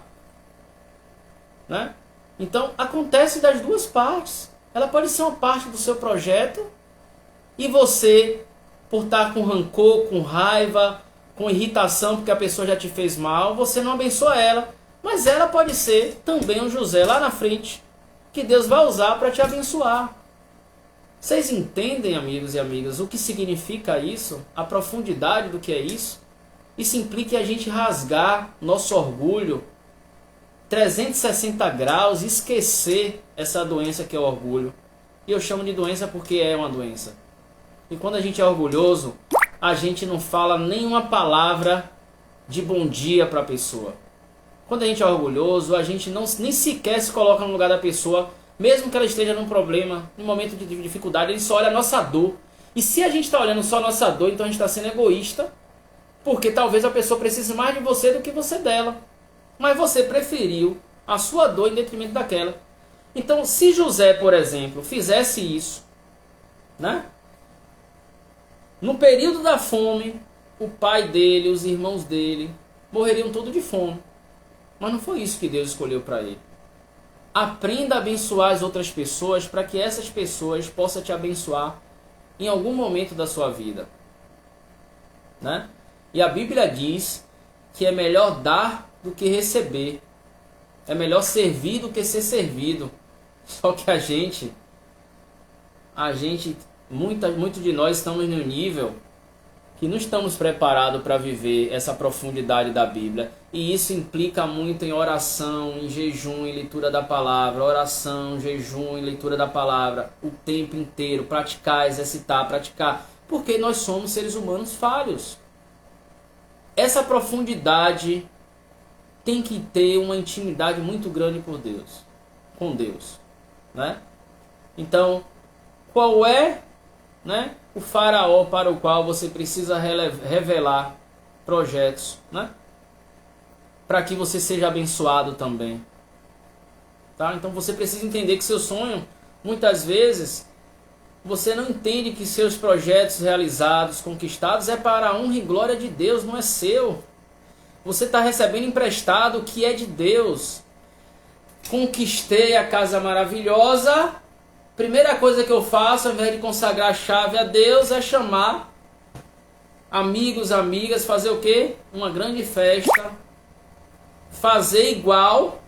né? Então acontece das duas partes. Ela pode ser uma parte do seu projeto e você, por estar com rancor, com raiva, com irritação porque a pessoa já te fez mal, você não abençoa ela, mas ela pode ser também um José lá na frente que Deus vai usar para te abençoar. Vocês entendem, amigos e amigas, o que significa isso? A profundidade do que é isso? Isso implica em a gente rasgar nosso orgulho 360 graus e esquecer essa doença que é o orgulho. E eu chamo de doença porque é uma doença. E quando a gente é orgulhoso, a gente não fala nenhuma palavra de bom dia para a pessoa. Quando a gente é orgulhoso, a gente nem sequer se coloca no lugar da pessoa, mesmo que ela esteja num problema, num momento de dificuldade, ele só olha a nossa dor. E se a gente está olhando só a nossa dor, então a gente está sendo egoísta, porque talvez a pessoa precise mais de você do que você dela. Mas você preferiu a sua dor em detrimento daquela. Então, se José, por exemplo, fizesse isso, né? No período da fome, o pai dele, os irmãos dele, morreriam todos de fome. Mas não foi isso que Deus escolheu para ele. Aprenda a abençoar as outras pessoas para que essas pessoas possam te abençoar em algum momento da sua vida, né? E a Bíblia diz que é melhor dar do que receber. É melhor servir do que ser servido. Só que muito de nós estamos no nível que não estamos preparados para viver essa profundidade da Bíblia. E isso implica muito em oração, em jejum, em leitura da palavra. Oração, jejum e leitura da palavra. O tempo inteiro. Praticar, exercitar, praticar. Porque nós somos seres humanos falhos. Essa profundidade tem que ter uma intimidade muito grande com Deus, né? Então, qual é, né, o faraó para o qual você precisa revelar projetos, né? Para que você seja abençoado também, tá? Então você precisa entender que seu sonho, muitas vezes, você não entende que seus projetos realizados, conquistados, é para a honra e glória de Deus, não é seu. Você está recebendo emprestado o que é de Deus. Conquistei a casa maravilhosa. Primeira coisa que eu faço, ao invés de consagrar a chave a Deus, é chamar amigos, amigas, fazer o quê? Uma grande festa. Fazer igual.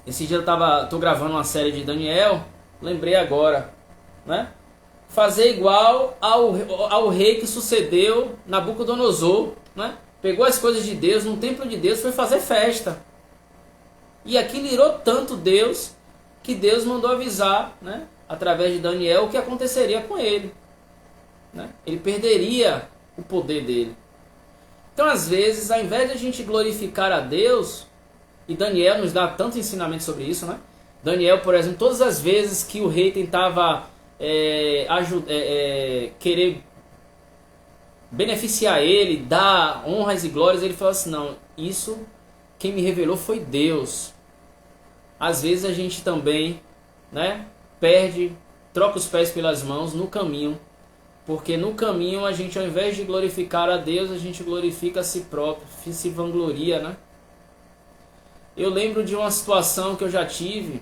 Esse dia estou gravando uma série de Daniel, lembrei agora, né? Fazer igual ao rei que sucedeu Nabucodonosor, né? Pegou as coisas de Deus, no templo de Deus, foi fazer festa. E aquilo irou tanto Deus, que Deus mandou avisar, né, através de Daniel, o que aconteceria com ele, né? Ele perderia o poder dele. Então, às vezes, ao invés de a gente glorificar a Deus, e Daniel nos dá tanto ensinamento sobre isso, né? Daniel, por exemplo, todas as vezes que o rei tentava querer beneficiar ele, dar honras e glórias, ele falou assim, não, isso quem me revelou foi Deus. Às vezes a gente também, né, troca os pés pelas mãos no caminho, porque no caminho a gente, ao invés de glorificar a Deus, a gente glorifica a si próprio, se vangloria, né? Eu lembro de uma situação que eu já tive,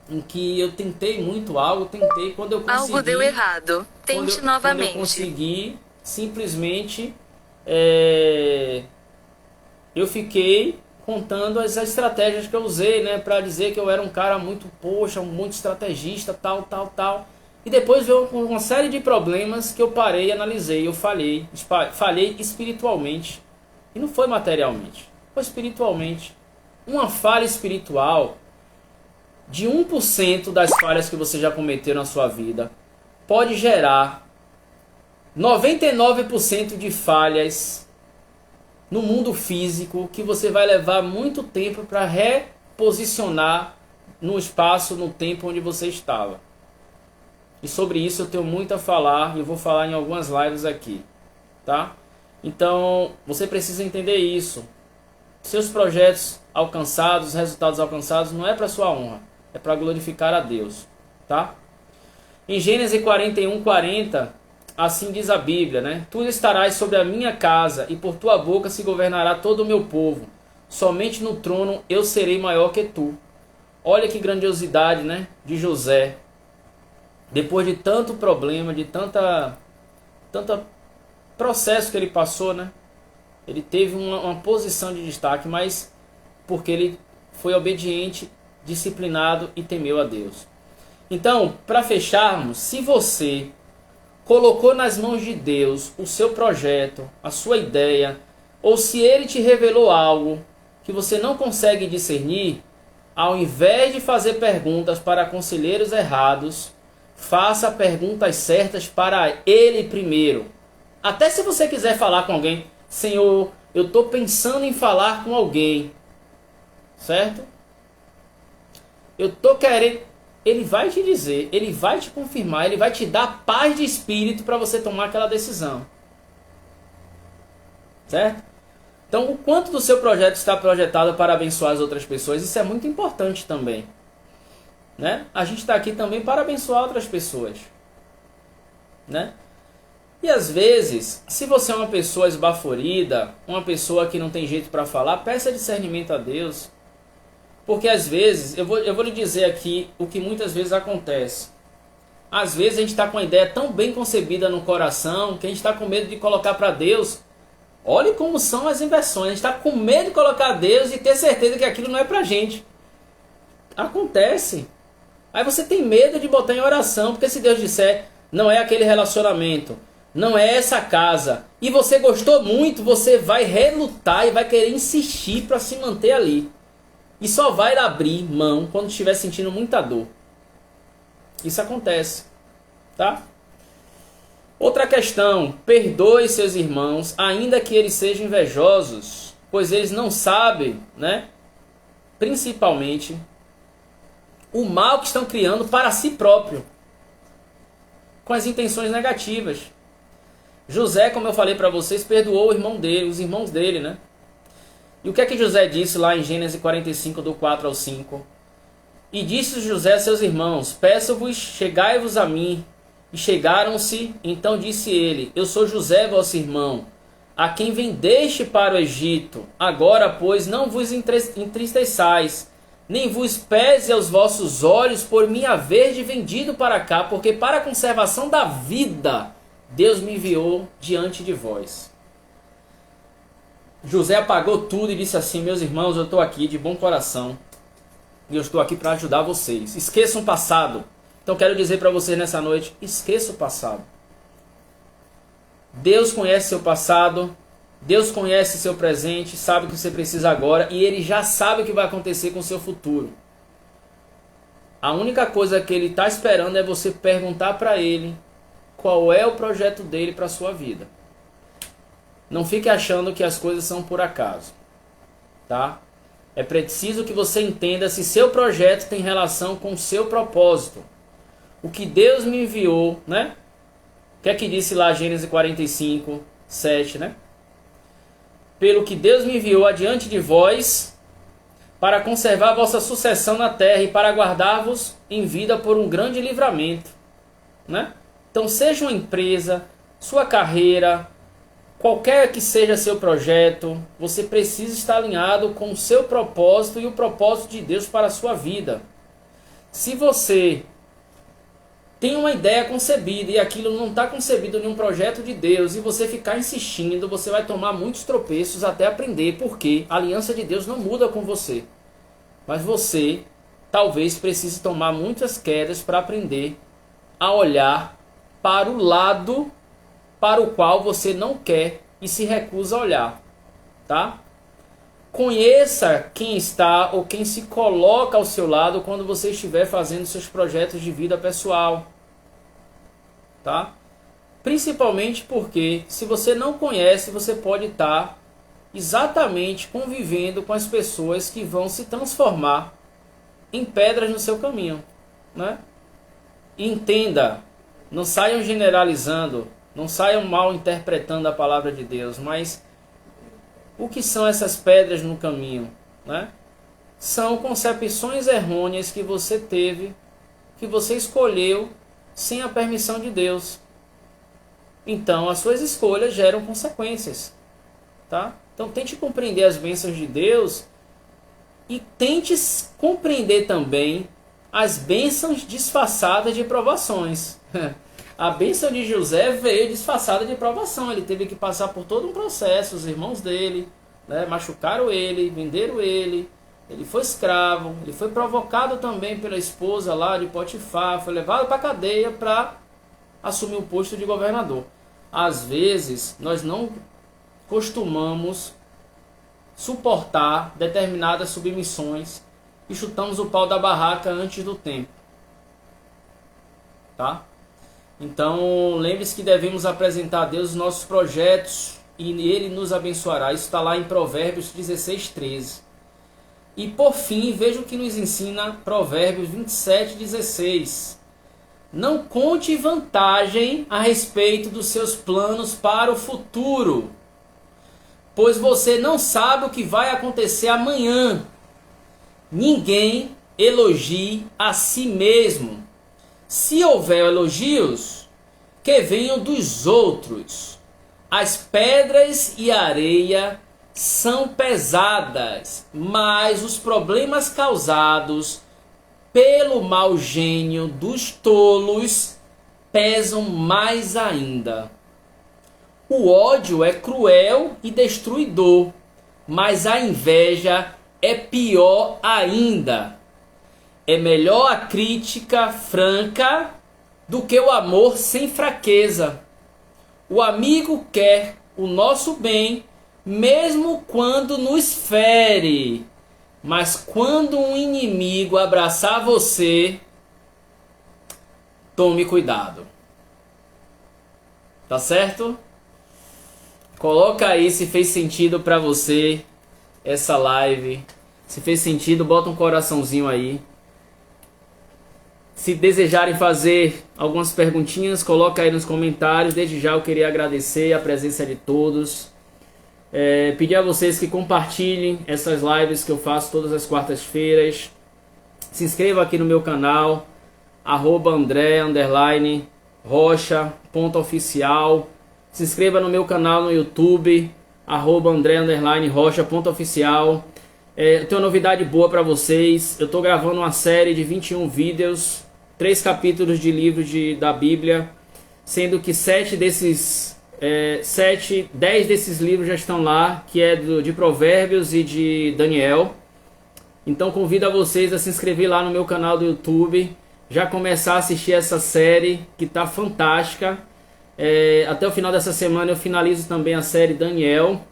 em que eu tentei muito algo, quando eu consegui... Algo deu errado, tente novamente. Quando eu consegui, simplesmente, eu fiquei contando as estratégias que eu usei, né, para dizer que eu era um cara muito estrategista, tal. E depois veio uma série de problemas que eu parei e analisei. Eu falhei espiritualmente. E não foi materialmente, foi espiritualmente. Uma falha espiritual, de 1% das falhas que você já cometeu na sua vida, pode gerar 99% de falhas no mundo físico que você vai levar muito tempo para reposicionar no espaço, no tempo onde você estava. E sobre isso eu tenho muito a falar e eu vou falar em algumas lives aqui, tá? Então, você precisa entender isso. Seus projetos alcançados, resultados alcançados, não é para sua honra, é para glorificar a Deus, tá? Em Gênesis 41:40, assim diz a Bíblia, né? Tu estarás sobre a minha casa e por tua boca se governará todo o meu povo. Somente no trono eu serei maior que tu. Olha que grandiosidade, né? De José. Depois de tanto problema, de tanta processo que ele passou, né? Ele teve uma posição de destaque, mas porque ele foi obediente, disciplinado e temeu a Deus. Então, para fecharmos, se você colocou nas mãos de Deus o seu projeto, a sua ideia, ou se Ele te revelou algo que você não consegue discernir, ao invés de fazer perguntas para conselheiros errados, faça perguntas certas para Ele primeiro. Até se você quiser falar com alguém, Senhor, eu estou pensando em falar com alguém, certo? Eu estou querendo... Ele vai te dizer, ele vai te confirmar, ele vai te dar paz de espírito para você tomar aquela decisão. Certo? Então, o quanto do seu projeto está projetado para abençoar as outras pessoas, isso é muito importante também. Né? A gente está aqui também para abençoar outras pessoas. Né? E às vezes, se você é uma pessoa esbaforida, uma pessoa que não tem jeito para falar, peça discernimento a Deus. Porque às vezes, eu vou lhe dizer aqui o que muitas vezes acontece. Às vezes a gente está com a ideia tão bem concebida no coração que a gente está com medo de colocar para Deus. Olhe como são as inversões. A gente está com medo de colocar a Deus e ter certeza que aquilo não é para a gente. Acontece. Aí você tem medo de botar em oração, porque se Deus disser, não é aquele relacionamento, não é essa casa, e você gostou muito, você vai relutar e vai querer insistir para se manter ali. E só vai abrir mão quando estiver sentindo muita dor. Isso acontece, tá? Outra questão, perdoe seus irmãos, ainda que eles sejam invejosos, pois eles não sabem, né? Principalmente, o mal que estão criando para si próprio, com as intenções negativas. José, como eu falei para vocês, perdoou os irmãos dele, né? E o que é que José disse lá em Gênesis 45, do 4 ao 5? E disse José a seus irmãos, peço-vos, chegai-vos a mim. E chegaram-se, então disse ele, eu sou José, vosso irmão, a quem vendeste para o Egito. Agora, pois, não vos entristeçais, nem vos pese aos vossos olhos por me haver vendido para cá, porque para a conservação da vida Deus me enviou diante de vós. José apagou tudo e disse assim, meus irmãos, eu estou aqui de bom coração e eu estou aqui para ajudar vocês. Esqueçam o passado. Então quero dizer para vocês nessa noite, esqueça o passado. Deus conhece seu passado, Deus conhece seu presente, sabe o que você precisa agora e Ele já sabe o que vai acontecer com o seu futuro. A única coisa que Ele está esperando é você perguntar para Ele qual é o projeto dele para a sua vida. Não fique achando que as coisas são por acaso, tá? É preciso que você entenda se seu projeto tem relação com o seu propósito. O que Deus me enviou, né? O que é que disse lá Gênesis 45, 7, né? Pelo que Deus me enviou adiante de vós, para conservar a vossa sucessão na terra e para guardar-vos em vida por um grande livramento, né? Então seja uma empresa, sua carreira, qualquer que seja seu projeto, você precisa estar alinhado com o seu propósito e o propósito de Deus para a sua vida. Se você tem uma ideia concebida e aquilo não está concebido em um projeto de Deus e você ficar insistindo, você vai tomar muitos tropeços até aprender, porque a aliança de Deus não muda com você. Mas você talvez precise tomar muitas quedas para aprender a olhar para o lado para o qual você não quer e se recusa a olhar, tá? Conheça quem está ou quem se coloca ao seu lado quando você estiver fazendo seus projetos de vida pessoal, tá? Principalmente porque se você não conhece, você pode estar exatamente convivendo com as pessoas que vão se transformar em pedras no seu caminho, né? Entenda, não saiam generalizando, não saiam mal interpretando a palavra de Deus, mas o que são essas pedras no caminho, né? São concepções errôneas que você teve, que você escolheu sem a permissão de Deus. Então, as suas escolhas geram consequências, tá? Então, tente compreender as bênçãos de Deus e tente compreender também as bênçãos disfarçadas de provações. A bênção de José veio disfarçada de provação. Ele teve que passar por todo um processo. Os irmãos dele, né, machucaram ele, venderam ele. Ele foi escravo. Ele foi provocado também pela esposa lá de Potifar. Foi levado para a cadeia para assumir o posto de governador. Às vezes, nós não costumamos suportar determinadas submissões e chutamos o pau da barraca antes do tempo. Tá? Então, lembre-se que devemos apresentar a Deus os nossos projetos e Ele nos abençoará. Isso está lá em Provérbios 16:13. E por fim, veja o que nos ensina Provérbios 27:16. Não conte vantagem a respeito dos seus planos para o futuro, pois você não sabe o que vai acontecer amanhã. Ninguém elogie a si mesmo. Se houver elogios, que venham dos outros. As pedras e a areia são pesadas, mas os problemas causados pelo mau gênio dos tolos pesam mais ainda. O ódio é cruel e destruidor, mas a inveja é pior ainda. É melhor a crítica franca do que o amor sem fraqueza. O amigo quer o nosso bem, mesmo quando nos fere. Mas quando um inimigo abraçar você, tome cuidado. Tá certo? Coloca aí se fez sentido pra você essa live. Se fez sentido, bota um coraçãozinho aí. Se desejarem fazer algumas perguntinhas, coloca aí nos comentários. Desde já eu queria agradecer a presença de todos. Pedir a vocês que compartilhem essas lives que eu faço todas as quartas-feiras. Se inscreva aqui no meu canal, @André_Rocha.oficial. Se inscreva no meu canal no YouTube, @André_Rocha.oficial. Eu tenho uma novidade boa para vocês. Eu estou gravando uma série de 21 vídeos, 3 capítulos de livro da Bíblia, sendo que 10 desses livros já estão lá, que é de Provérbios e de Daniel. Então convido a vocês a se inscrever lá no meu canal do YouTube, já começar a assistir essa série que está fantástica. Até o final dessa semana eu finalizo também a série Daniel,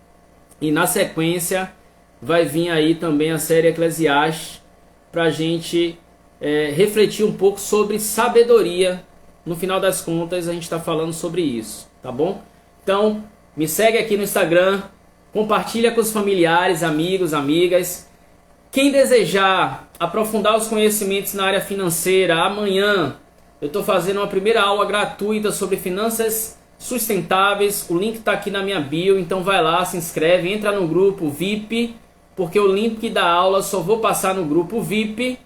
e na sequência vai vir aí também a série Eclesiastes, para a gente refletir um pouco sobre sabedoria. No final das contas a gente está falando sobre isso, tá bom? Então me segue aqui no Instagram, compartilha com os familiares, amigos, amigas. Quem desejar aprofundar os conhecimentos na área financeira, amanhã eu estou fazendo uma primeira aula gratuita sobre finanças sustentáveis. O link está aqui na minha bio, então vai lá, se inscreve, entra no grupo VIP, porque o link da aula só vou passar no grupo VIP.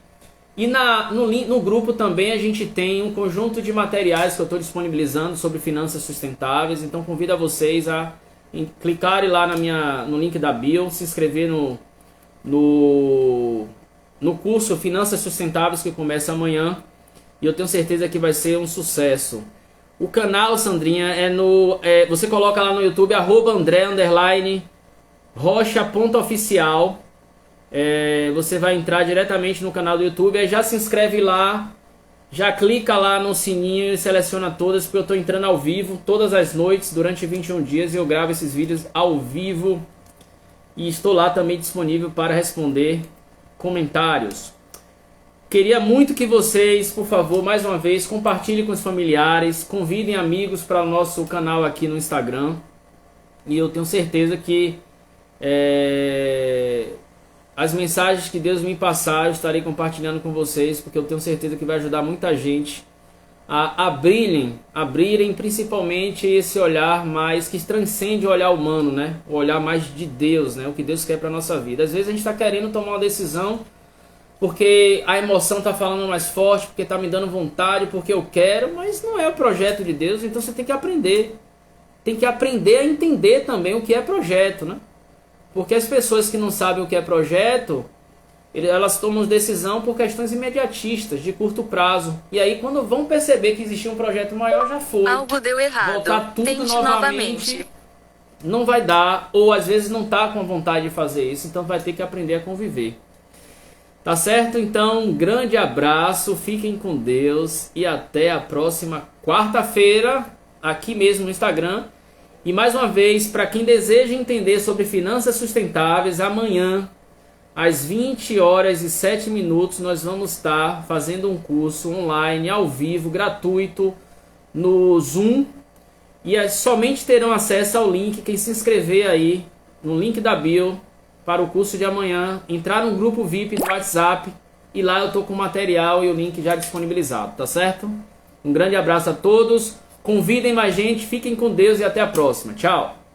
E no grupo também a gente tem um conjunto de materiais que eu estou disponibilizando sobre finanças sustentáveis. Então convido a vocês a clicarem lá no link da bio, se inscrever no curso Finanças Sustentáveis, que começa amanhã. E eu tenho certeza que vai ser um sucesso. O canal, Sandrinha, você coloca lá no YouTube, @André_Rocha.oficial. Você vai entrar diretamente no canal do YouTube, aí já se inscreve lá, já clica lá no sininho e seleciona todas, porque eu estou entrando ao vivo todas as noites durante 21 dias e eu gravo esses vídeos ao vivo, e estou lá também disponível para responder comentários. Queria muito que vocês, por favor, mais uma vez, compartilhem com os familiares, convidem amigos para o nosso canal aqui no Instagram, e eu tenho certeza que as mensagens que Deus me passar, eu estarei compartilhando com vocês, porque eu tenho certeza que vai ajudar muita gente a abrirem principalmente esse olhar mais que transcende o olhar humano, né? O olhar mais de Deus, né? O que Deus quer para nossa vida. Às vezes a gente está querendo tomar uma decisão porque a emoção está falando mais forte, porque está me dando vontade, porque eu quero, mas não é o projeto de Deus. Então você tem que aprender. Tem que aprender a entender também o que é projeto, né? Porque as pessoas que não sabem o que é projeto, elas tomam decisão por questões imediatistas, de curto prazo. E aí quando vão perceber que existia um projeto maior, já foi. Algo deu errado. Voltar tudo Tente novamente não vai dar, ou às vezes não está com vontade de fazer isso, então vai ter que aprender a conviver. Tá certo? Então, um grande abraço, fiquem com Deus e até a próxima quarta-feira, aqui mesmo no Instagram. E mais uma vez, para quem deseja entender sobre finanças sustentáveis, amanhã, às 20 horas e 7 minutos, nós vamos estar fazendo um curso online, ao vivo, gratuito, no Zoom. E somente terão acesso ao link quem se inscrever aí, no link da bio, para o curso de amanhã, entrar no grupo VIP do WhatsApp e lá eu tô com o material e o link já disponibilizado, tá certo? Um grande abraço a todos, convidem mais gente, fiquem com Deus e até a próxima. Tchau!